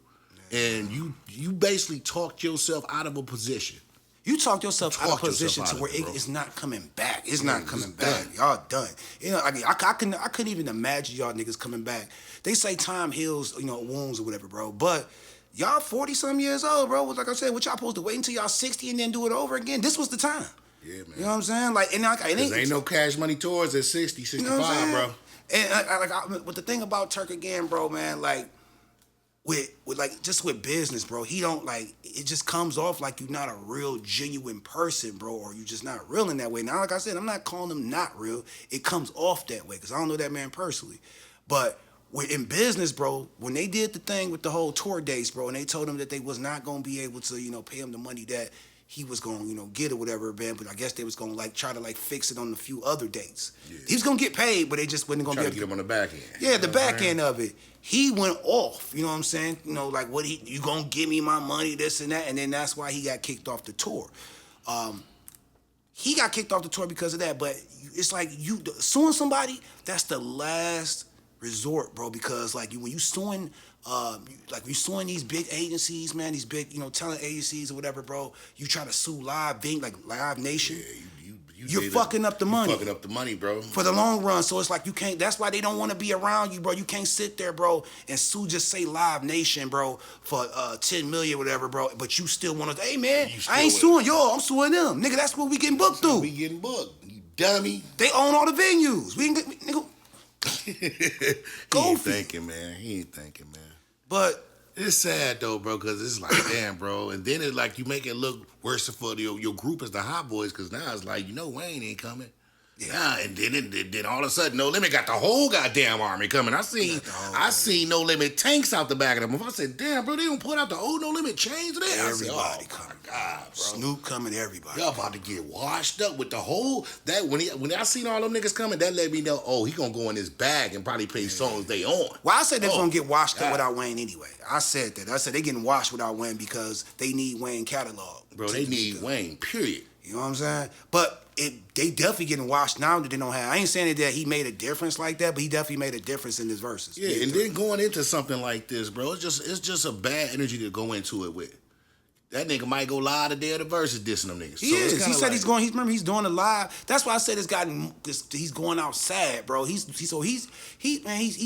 And you basically talked yourself out of a position. You talked yourself out of a position to where it's not coming back. It's not coming back. Y'all done. I mean, I couldn't even imagine y'all niggas coming back. They say time heals, wounds or whatever, bro. But y'all 40-some years old, bro. Like I said, what y'all supposed to wait until y'all 60 and then do it over again? This was the time. Yeah, man. You know what I'm saying? Like, and ain't no Cash Money tours at 60, 65, bro. And but the thing about Turk again, bro, man, like with business, bro, he don't it just comes off like you're not a real genuine person, bro, or you just not real in that way. Now, like I said, I'm not calling him not real. It comes off that way because I don't know that man personally. But in business, bro, when they did the thing with the whole tour dates, bro, and they told him that they was not gonna be able to, pay him the money that he was going to, get or whatever, man. But I guess they was going to, try to, fix it on a few other dates. Yeah. He was going to get paid, but they just wasn't going to get him on the back end. Yeah, the back end of it. He went off, you know what I'm saying? You going to give me my money, this and that? And then that's why he got kicked off the tour. He got kicked off the tour because of that, but it's like you suing somebody, that's the last resort, bro, because, when you suing... you suing these big agencies, man, these big, talent agencies or whatever, bro. You try to sue Live Nation. Yeah, you're fucking up the money. Fucking up the money, bro. For the long run. So it's like you can't, that's why they don't want to be around you, bro. You can't sit there, bro, and sue just say Live Nation, bro, for $10 million or whatever, bro. But you still want to, hey, man, I ain't suing y'all. I'm suing them. Nigga, that's what we getting booked through. We getting booked. You dummy. They own all the venues. We ain't get, nigga. He ain't thinking, man. He ain't thinking, man. But It's sad though, bro, because it's like, damn, bro. And then it's like you make it look worse for your group as the Hot Boys, because now it's like, Wayne ain't coming. Yeah, and then all of a sudden, No Limit got the whole goddamn army coming. I seen No Limit tanks out the back of them. I said, damn, bro, they don't put out the old No Limit chains there. Everybody coming. God, bro. Snoop coming, everybody. Y'all about to get washed up with the whole that when I seen all them niggas coming, that let me know, he gonna go in his bag and probably play songs they on. Well, I said they're gonna get washed up without Wayne anyway. I said that. I said they getting washed without Wayne because they need Wayne catalog. Bro, they need Wayne, period. You know what I'm saying? But they definitely getting washed now that they don't have. I ain't saying that he made a difference like that, but he definitely made a difference in his verses. Yeah, and then going into something like this, bro, it's just a bad energy to go into it with. That nigga might go live the day of the verses dissing them niggas. He is. He said he's going. Remember, he's doing a live. That's why I said he's going out sad, bro. He's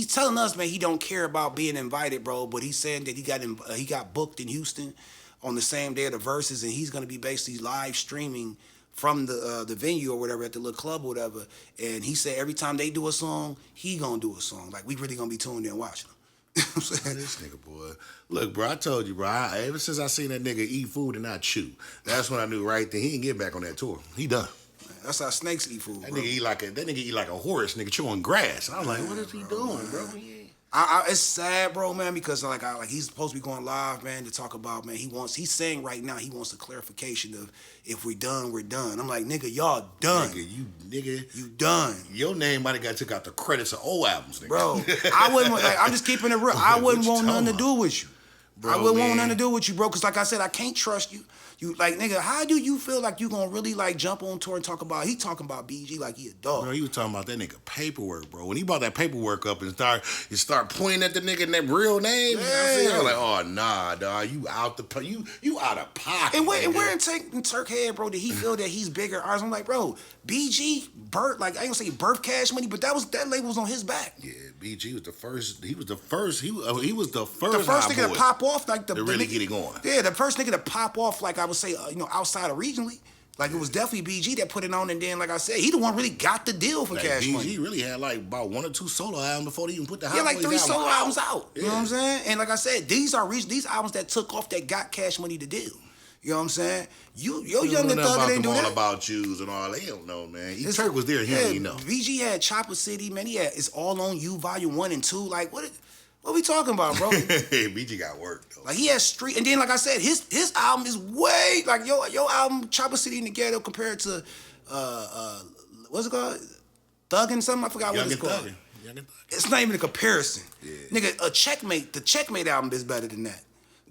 telling us, man, he don't care about being invited, bro. But he's saying that he got booked in Houston on the same day of the verses, and he's gonna be basically live streaming from the venue or whatever at the little club or whatever. And he said every time they do a song, he gonna do a song. Like we really gonna be tuned in watching him. You know what I'm saying? This nigga, boy. Look, bro, I told you, bro. Ever since I seen that nigga eat food and not chew, that's when I knew right then he ain't get back on that tour. He done. Man, that's how snakes eat food. That nigga eat like a horse, nigga chewing grass. I was like, what is he doing, bro? It's sad, bro, man, because he's supposed to be going live, man, to talk about, man. He's saying right now he wants a clarification of if we're done, we're done. I'm like, nigga, y'all done. You done. Your name might have got took out the credits of old albums, nigga. Bro, I wouldn't. I'm just keeping it real. I wouldn't want nothing to do with you. Bro, I wouldn't want nothing to do with you, bro, because like I said, I can't trust you. You nigga, how do you feel like you gonna really jump on tour and talk about? He talking about BG like he a dog. Bro, he was talking about that nigga paperwork, bro. When he brought that paperwork up and start pointing at the nigga in that real name, I was like, oh nah, dog, you out of pocket. And where in Turk head, bro, did he feel that he's bigger? I'm like, bro, BG, Burt, I ain't gonna say Birth Cash Money, but that label was on his back. Yeah, BG was the first. He was the first. He was the first. The first nigga to pop off to really get it going. Yeah, the first nigga to pop off I would say, outside of regionally. It was definitely BG that put it on, and then, like I said, he the one really got the deal for Cash BG Money. BG really had about 1 or 2 solo albums before they even put the Hot Boys 3 solo albums out. Yeah. You know what I'm saying? And like I said, these albums that took off that got Cash Money the deal. You know what I'm saying? Your young and thug didn't do that. All about yous and all. They don't know, man. Turk was there. He didn't even know. BG had Chopper City, man. He had It's All On You, Volume 1 and 2. What we talking about, bro? BG got work though. He has street, and then like I said, his album is way your album Chopper City in the Ghetto compared to what's it called? Thuggin' something, I forgot what it's called. It's not even a comparison. Yeah. Nigga, the Checkmate album is better than that.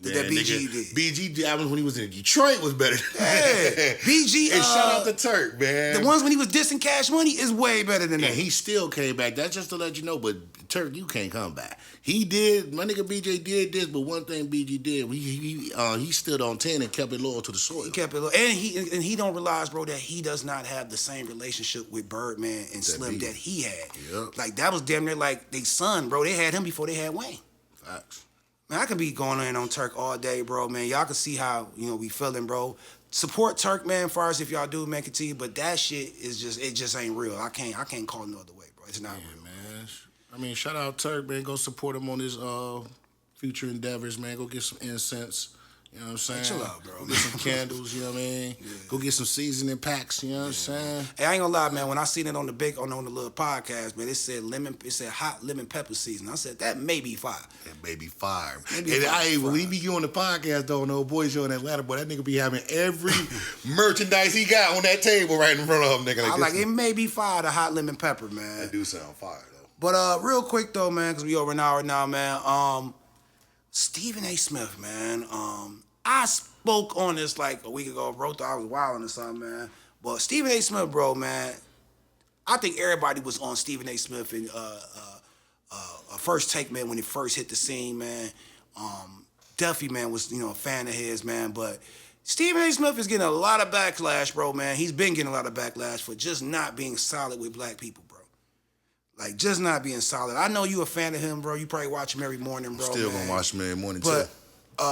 That BG did. BG albums when he was in Detroit was better. Yeah. BG. And shout out to Turk, man. The ones when he was dissing Cash Money is way better than that. And he still came back. That's just to let you know, but Turk, you can't come back. He did, my nigga BJ did this, but one thing BG did, he stood on 10 and kept it loyal to the soil. He kept it loyal. And he don't realize, bro, that he does not have the same relationship with Birdman and Slim that he had. Yep. That was damn near like they son, bro. They had him before they had Wayne. Facts. Man, I could be going in on Turk all day, bro, man. Y'all can see how, we feeling, bro. Support Turk, man, as far as if y'all do, man, continue. But that shit is it just ain't real. I can't call it no other way, bro. It's not real, man. I mean, shout out Turk, man. Go support him on his future endeavors, man. Go get some incense. You know what I'm saying? Chill out, bro. Go get some candles, you know what I mean? Yeah. Go get some seasoning packs, you know what I'm saying? Hey, I ain't gonna lie, man. When I seen it on the little podcast, man, it said hot lemon pepper season. I said, that may be fire. That may be fire. When we be on the podcast, though, no boy show in Atlanta, boy, that nigga be having every merchandise he got on that table right in front of him, nigga. I'm like, it may be fire, the hot lemon pepper, man. That do sound fire, though. But real quick, though, man, because we over an hour now, man. Stephen A. Smith, man. I spoke on this a week ago. Bro, thought I was wilding or something, man. But Stephen A. Smith, bro, man, I think everybody was on Stephen A. Smith in First Take, man, when he first hit the scene, man. Duffy, man, was, a fan of his, man. But Stephen A. Smith is getting a lot of backlash, bro, man. He's been getting a lot of backlash for just not being solid with black people, bro. Just not being solid. I know you a fan of him, bro. You probably watch him every morning, bro. Still man. gonna watch him every morning, but, too.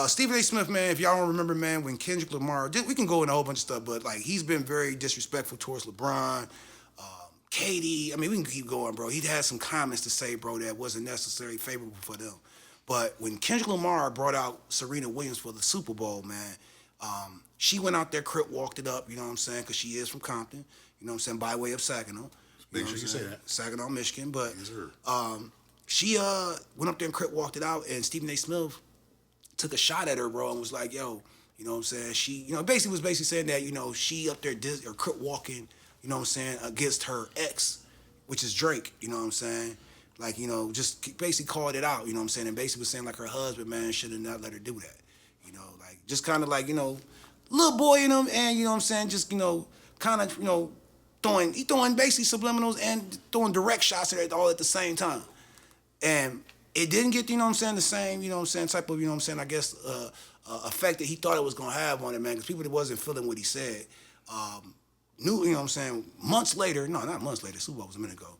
Stephen A. Smith, man, if y'all don't remember, man, when Kendrick Lamar, we can go into a whole bunch of stuff, but he's been very disrespectful towards LeBron, Katie. I mean, we can keep going, bro. He'd had some comments to say, bro, that wasn't necessarily favorable for them. But when Kendrick Lamar brought out Serena Williams for the Super Bowl, man, she went out there, Crip walked it up, you know what I'm saying? Because she is from Compton, you know what I'm saying, by way of Saginaw. Make sure you say that. Saginaw, Michigan. But Yes, sir. she went up there and Crip walked it out, and Stephen A. Smith took a shot at her, bro, and was like, yo, you know what I'm saying? She, you know, basically saying that, you know, she up there or Crip walking, you know what I'm saying, against her ex, which is Drake, you know what I'm saying? Like, you know, just basically called it out, you know what I'm saying? And basically was saying like her husband, man, should have not let her do that. You know, like just kind of like, you know, little boy in him and, you know what I'm saying, just, you know, kind of, you know, throwing basically subliminals and throwing direct shots at it all at the same time. And it didn't get, you know what I'm saying, the same, you know what I'm saying, type of, you know what I'm saying, I guess, effect that he thought it was going to have on it, man, because people that wasn't feeling what he said knew, you know what I'm saying, months later, no, not months later, Super Bowl was a minute ago,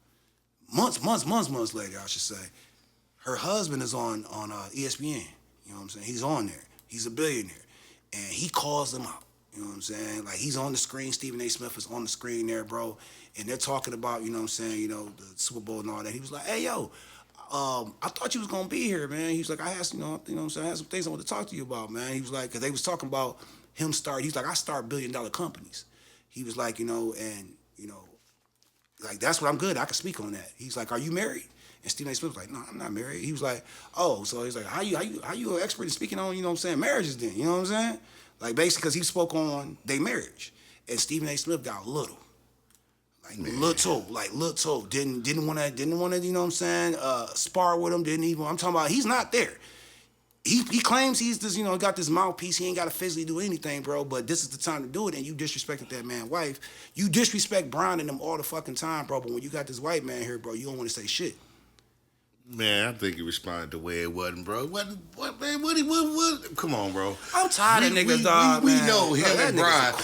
months later, I should say, her husband is on ESPN, you know what I'm saying, he's on there, he's a billionaire, and he calls them out, you know what I'm saying, like he's on the screen, Stephen A. Smith is on the screen there, bro, and they're talking about, you know what I'm saying, you know, the Super Bowl and all that. He was like, hey, yo, I thought you was gonna be here, man. He was like, I had, you know what I'm saying, I had some things I want to talk to you about, man. He was like, because they was talking about him he was like, I start $1 billion companies. He was like, you know, and, you know, like, that's what I'm good at. I can speak on that. He's like, are you married? And Stephen A. Smith was like, no, I'm not married. He was like, oh, so he's like, how you an expert in speaking on, you know what I'm saying, marriages then, you know what I'm saying? Like, basically, because he spoke on their marriage. And Stephen A. Smith got little. Like, little. Didn't want to, you know what I'm saying, spar with him, I'm talking about, he's not there. He claims he's this, you know, got this mouthpiece. He ain't got to physically do anything, bro. But this is the time to do it, and you disrespected that man's wife. You disrespect Brown and them all the fucking time, bro. But when you got this white man here, bro, you don't want to say shit. Man, I think he responded the way it wasn't, bro. What? Come on, bro. I'm tired of niggas, dog. We man. know him and Brian.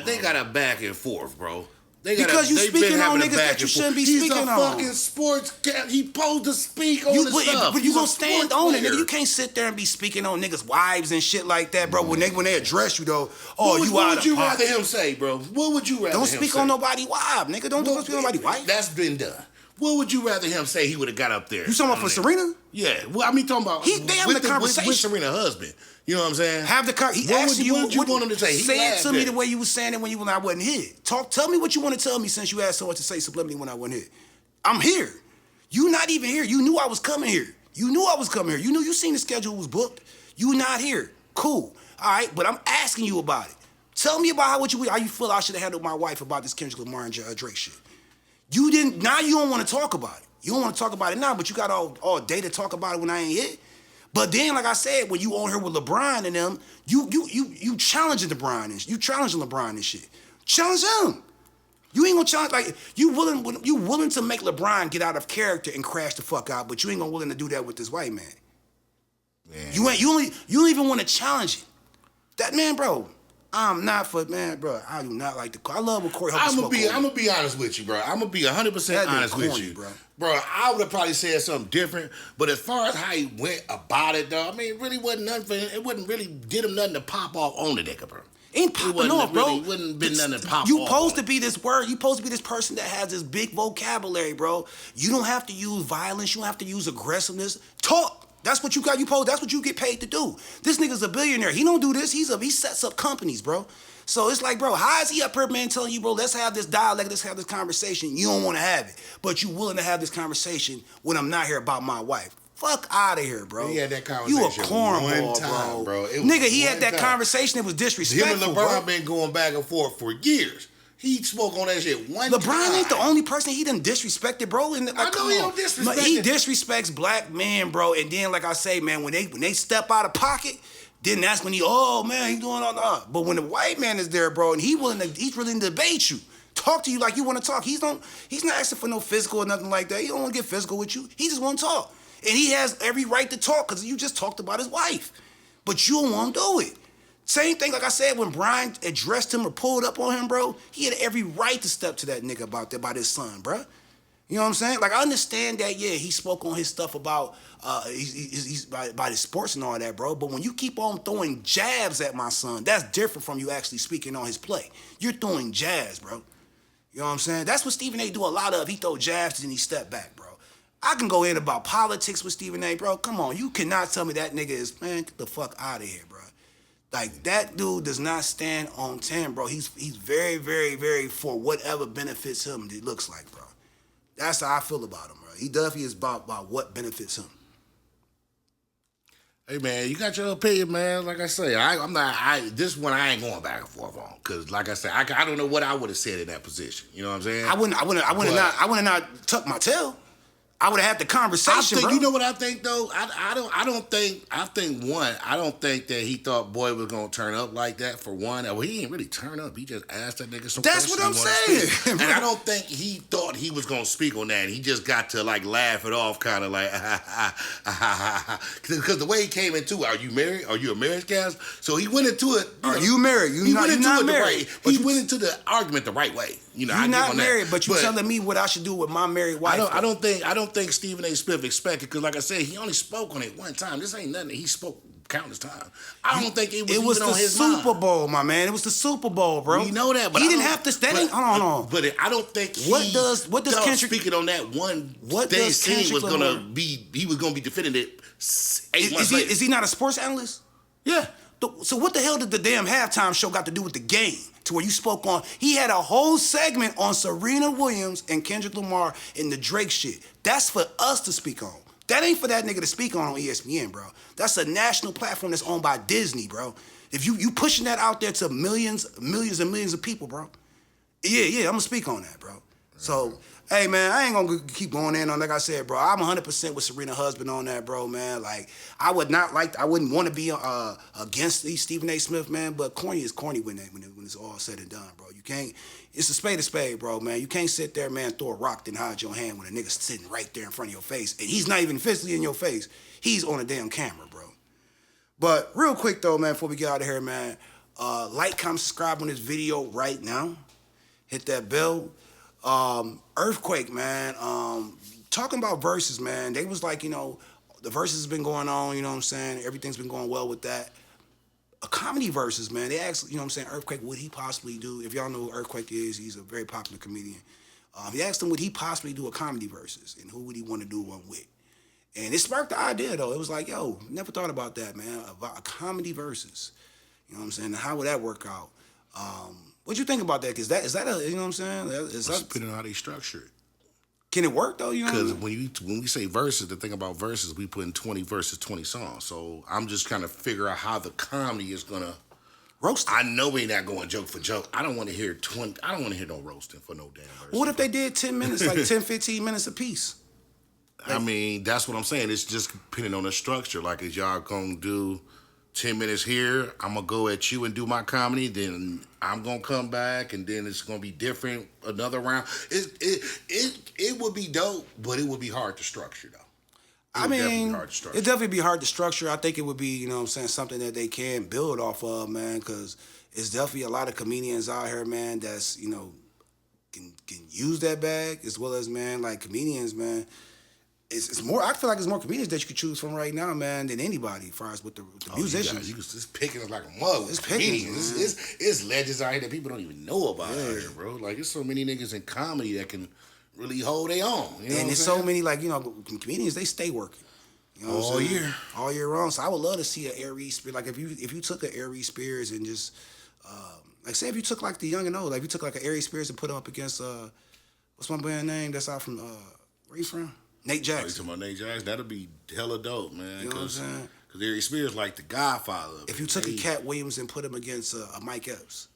They got a back and forth, bro. Because you speaking on niggas that you shouldn't be speaking on. He's a fucking sports cat. He supposed to speak on the stuff. But you gonna stand on it, nigga. You can't sit there and be speaking on niggas' wives and shit like that, bro. When they address you though, what would you rather him say, bro? What would you rather him say? Don't speak on nobody's wife, nigga. Don't speak on nobody's wife. That's been done. What would you rather him say he would have got up there? You talking about for Serena? Yeah. Well, I mean, talking about they having a conversation with Serena's husband. You know what I'm saying? Have the he asked you. What you want him to say? Say it to me the way you was saying it when I wasn't here. Tell me what you want to tell me since you asked so much to say subliminally when I wasn't here. I'm here. You not even here. You knew I was coming here. You knew you seen the schedule was booked. You not here. Cool. All right, but I'm asking you about it. Tell me about how you feel I should have handled my wife about this Kendrick Lamar and Drake shit. You didn't. Now you don't want to talk about it. You don't want to talk about it now, but you got all day to talk about it when I ain't here. But then, like I said, when you on here with LeBron and them, you challenging LeBron and shit. Challenge him. You ain't gonna challenge, like, you willing to make LeBron get out of character and crash the fuck out, but you ain't gonna willing to do that with this white man. You don't even want to challenge it. That man, bro. I'm not for, man, bro. I do not like I love what Corey Holcomb spoke on. I'm gonna be honest with you, bro. I'm gonna be 100% honest with you, bro. Bro, I would have probably said something different, but as far as how he went about it, though, I mean, it really wasn't nothing for him. It wouldn't really did him nothing to pop off on the nigga, bro. Ain't popping off, bro. It wouldn't been nothing to pop off. You supposed to be this word. You supposed to be this person that has this big vocabulary, bro. You don't have to use violence. You don't have to use aggressiveness. Talk. That's what you got. That's what you get paid to do. This nigga's a billionaire. He don't do this. He sets up companies, bro. So it's like, bro, how is he up here, man, telling you, bro, let's have this dialogue, let's have this conversation. You don't want to have it, but you willing to have this conversation when I'm not here about my wife. Fuck out of here, bro. He had that conversation. You a cornball, bro. Nigga, he had that conversation. It was disrespectful, him and LeBron been going back and forth for years. He spoke on that shit one time. LeBron ain't the only person he done disrespected, bro. And, like, I know he don't disrespect. He disrespects black men, bro. And then, like I say, man, when they step out of pocket, then that's when he doing all that. But when the white man is there, bro, and he's willing to debate you, talk to you like you want to talk. He's not asking for no physical or nothing like that. He don't want to get physical with you. He just want to talk. And he has every right to talk because you just talked about his wife. But you don't want to do it. Same thing, like I said, when Brian addressed him or pulled up on him, bro, he had every right to step to that nigga about his son, bro. You know what I'm saying? Like, I understand that, yeah, he spoke on his stuff about he's about his sports and all that, bro. But when you keep on throwing jabs at my son, that's different from you actually speaking on his play. You're throwing jabs, bro. You know what I'm saying? That's what Stephen A. do a lot of. He throw jabs and he step back, bro. I can go in about politics with Stephen A, bro. Come on, you cannot tell me that nigga is, man, get the fuck out of here, bro. Like, that dude does not stand on 10, bro. He's very, very, very for whatever benefits him, it looks like, bro. That's how I feel about him, bro. He definitely is about what benefits him. Hey man, you got your opinion, man. Like I say, I'm not. This one I ain't going back and forth on, cause like I said, I don't know what I would have said in that position. You know what I'm saying? I wouldn't not tuck my tail. I would have had the conversation, bro. You know what I think though? I don't think that he thought Boy was gonna turn up like that for one. Well, he didn't really turn up. He just asked that nigga some That's questions. what I'm saying. And I don't think he thought he was gonna speak on that. He just got to like laugh it off, kind of like, because the way he came into, are you married? Are you a marriage guest? So he went into it. Are you married? He went into the argument the right way. You know, you're not married, but you telling me what I should do with my married wife. I don't think Stephen A. Smith expected, because like I said, he only spoke on it one time. This ain't nothing. He spoke countless times. I don't think it was even on his mind. It was the Super Bowl, my man. It was the Super Bowl, bro. We know that, but he didn't have to stand. Hold on. But I don't think what does Kendrick speaking on that one thing he was gonna be defending it 8 months later. Is he not a sports analyst? Yeah. So what the hell did the damn halftime show got to do with the game? To where you spoke on, he had a whole segment on Serena Williams and Kendrick Lamar and the Drake shit. That's for us to speak on. That ain't for that nigga to speak on ESPN, bro. That's a national platform that's owned by Disney, bro. If you pushing that out there to millions and millions of people, bro. Yeah, I'm gonna speak on that, bro. So, hey, man, I ain't gonna keep going in on, like I said, bro. I'm 100% with Serena husband on that, bro, man. Like, I wouldn't want to be against Stephen A. Smith, man, but corny is corny when it's all said and done, bro. You can't, it's a spade, bro, man. You can't sit there, man, throw a rock, then hide your hand when a nigga's sitting right there in front of your face, and he's not even physically in your face. He's on a damn camera, bro. But real quick, though, man, before we get out of here, man, like, comment, subscribe on this video right now. Hit that bell. Earthquake, man. Talking about Verzuz, man. They was like, you know, the Verzuz has been going on, you know what I'm saying? Everything's been going well with that. A comedy Verzuz, man. They asked, you know what I'm saying, Earthquake, would he possibly do, if y'all know who Earthquake is, he's a very popular comedian. He asked him, would he possibly do a comedy Verzuz, and who would he want to do one with? And it sparked the idea, though. It was like, yo, never thought about that, man, about a comedy Verzuz. You know what I'm saying? How would that work out? What you think about that? Is that a, you know what I'm saying? It's depending on how they structure it. Can it work though? You know, because when we say verses, the thing about verses, we put in 20 verses, 20 songs. So I'm just trying to figure out how the comedy is gonna roast it. I know we not going joke for joke. I don't want to hear 20. I don't want to hear no roasting for no damn verse. What if they did 10 minutes, like 10, 15 minutes a piece? I mean, that's what I'm saying. It's just depending on the structure. Like, is y'all gonna do 10 minutes here, I'm gonna go at you and do my comedy, then I'm gonna come back, and then it's gonna be different another round. It would be dope, but it would be hard to structure though. It'd definitely be hard to structure. I think it would be, you know what I'm saying, something that they can build off of, man, because it's definitely a lot of comedians out here, man, that's, you know, can use that bag, as well as, man, like comedians, man. It's more. I feel like it's more comedians that you could choose from right now, man, than anybody. As far as with the musicians, you just picking us like a mug. It's picking. It's legends out here that people don't even know about out here, bro. Like, there's so many niggas in comedy that can really hold their own. You know, and there's so many, like, you know, comedians, they stay working. You know all year round. So I would love to see an Aries Spears. Like, if you took an Aries Spears and just like, say if you took like the young and old, like if you took like an Aries Spears and put him up against what's my band name that's out from where you from? Nate Jackson. Oh, you talking about Nate Jackson? That'll be hella dope, man. You know what I'm saying? Because Aries Spears like the godfather. If you took a Cat Williams and put him against a Mike Epps,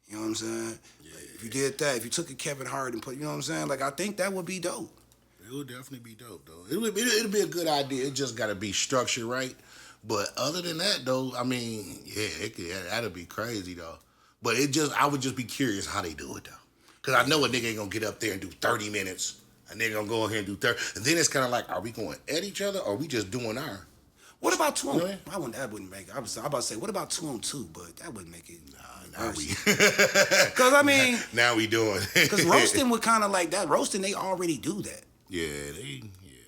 you know what I'm saying? Yeah, if you did that, if you took a Kevin Hart and put, you know what I'm saying? Like, I think that would be dope. It would definitely be dope, though. It'll be a good idea. It just got to be structured right. But other than that, though, I mean, that'd be crazy, though. But I would just be curious how they do it, though. Because I know a nigga ain't going to get up there and do 30 minutes. A nigga gonna go ahead and do 30. And then it's kind of like, are we going at each other, or are we just doing our? What about 2 on? That wouldn't make it. I was about to say, what about 2 on 2? But that wouldn't make it. Now we. Because I mean. Now we doing. Because roasting would kind of like that. Roasting, they already do that. Yeah,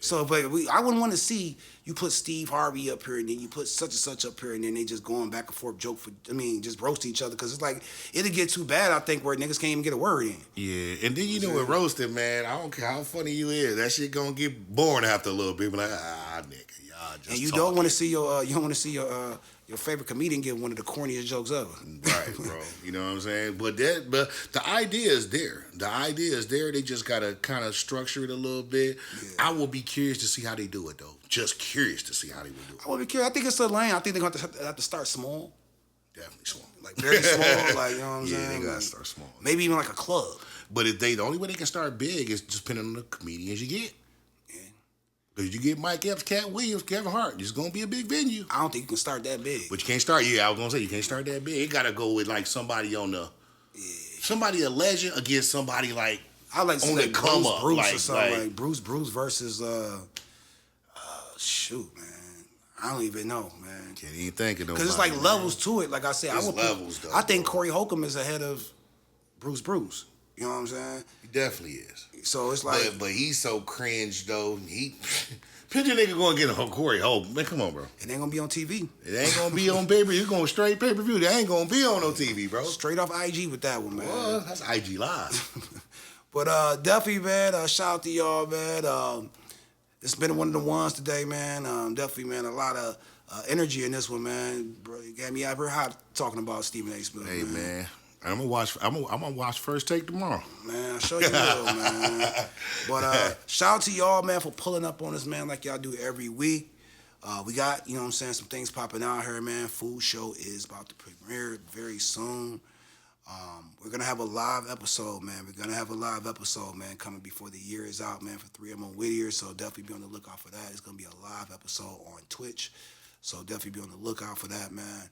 So, but I wouldn't want to see you put Steve Harvey up here and then you put such and such up here and then they just going back and forth just roast each other because it's like it'll get too bad. I think where niggas can't even get a word in. Yeah, and then with roasting, man, I don't care how funny you is, that shit gonna get boring after a little bit. Be like, nigga, y'all just. And you talking. don't want to see your favorite comedian give one of the corniest jokes ever. Right, bro. You know what I'm saying? But the idea is there. The idea is there. They just gotta kind of structure it a little bit. Yeah. I will be curious to see how they do it, though. Just curious to see how they would do it. I will be curious. I think it's the lane. I think they're going to have to start small. Definitely small. Like very small. Like, you know what I'm saying? Yeah, they gotta like, start small. Maybe even like a club. But the only way they can start big is just depending on the comedians you get. Because you get Mike Epps, Cat Williams, Kevin Hart, it's going to be a big venue. I don't think you can start that big. But you can't start, I was going to say, you can't start that big. It got to go with, like, somebody on the, somebody a legend against somebody, like, I like on the come up. Bruce or something, like Bruce versus, shoot, man. I don't even know, man. Can't even think of nobody. Because it's like levels to it. Like I said, though. I think Corey Holcomb is ahead of Bruce. You know what I'm saying? He definitely is. So it's like, but he's so cringe though. Picture nigga going to get a Corey Holcomb. Man, come on, bro. It ain't gonna be on TV. It ain't gonna be on pay-per-view. It's going straight pay-per-view. They ain't gonna be on no TV, bro. Straight off IG with that one, man. Well, that's IG Live. But definitely, man. Shout out to y'all, man. It's been one of the ones today, man. Definitely, man. A lot of energy in this one, man. Bro, you got me out here hot talking about Stephen A. Smith. Hey, man. I'm gonna watch First Take tomorrow. Man, I sure you will, man. But shout out to y'all, man, for pulling up on us, man, like y'all do every week. We got, you know what I'm saying, some things popping out here, man. Food show is about to premiere very soon. We're gonna have a live episode, man. Coming before the year is out, man, for 3M on Whittier. So definitely be on the lookout for that. It's gonna be a live episode on Twitch. So definitely be on the lookout for that, man.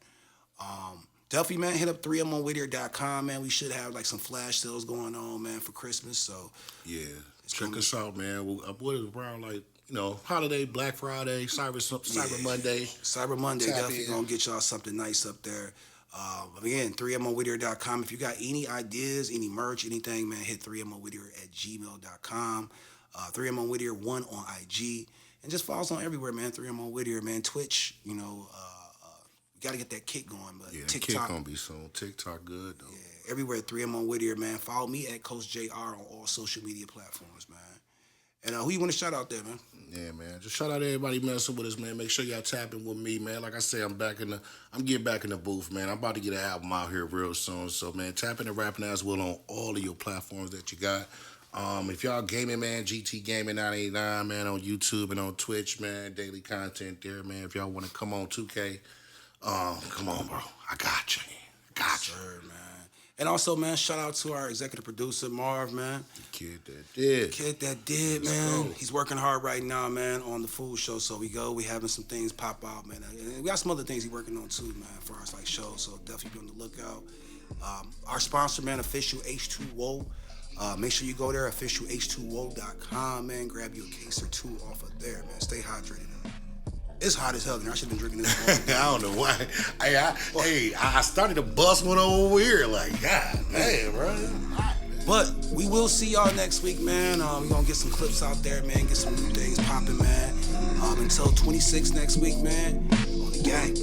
Definitely, man, hit up 3monwhittier.com, man. We should have, like, some flash sales going on, man, for Christmas, so. Yeah, check us out, man. What is around, like, holiday, Black Friday, Cyber Monday. Cyber Monday, definitely going to get y'all something nice up there. Again, 3monwhittier.com. If you got any ideas, any merch, anything, man, hit 3monwhittier@gmail.com. 3monwhittier1 on IG. And just follow us on everywhere, man. 3monwhittier, man. Twitch, we got to get that kick going, but yeah, TikTok kick gonna be soon. TikTok good though. Yeah, everywhere 3M on Whittier, man. Follow me at Coachjaer on all social media platforms, man. And who you want to shout out there, man? Yeah, man. Just shout out to everybody messing with us, man. Make sure y'all tapping with me, man. Like I say, I'm getting back in the booth, man. I'm about to get an album out here real soon. So, man, tap into Rappina as well on all of your platforms that you got. If y'all gaming, man, GT Gaming 989, man, on YouTube and on Twitch, man. Daily content there, man. If y'all want to come on 2K. Come on, bro. I got you. Sir, man. And also, man, shout out to our executive producer, Marv, man. The kid that did. Man. He's working hard right now, man, on the food show. So we having some things pop out, man. And we got some other things he's working on, too, man, as far as, like, shows. So definitely be on the lookout. Our sponsor, man, Official H2O. Make sure you go there, officialh2o.com, man. Grab you a case or two off of there, man. Stay hydrated, man. It's hot as hell, man. I should have been drinking this. I don't know why. I started to bust one over here. Like, God damn, bro. But we will see y'all next week, man. We're going to get some clips out there, man. Get some new things popping, man. Until 26 next week, man. On the gang.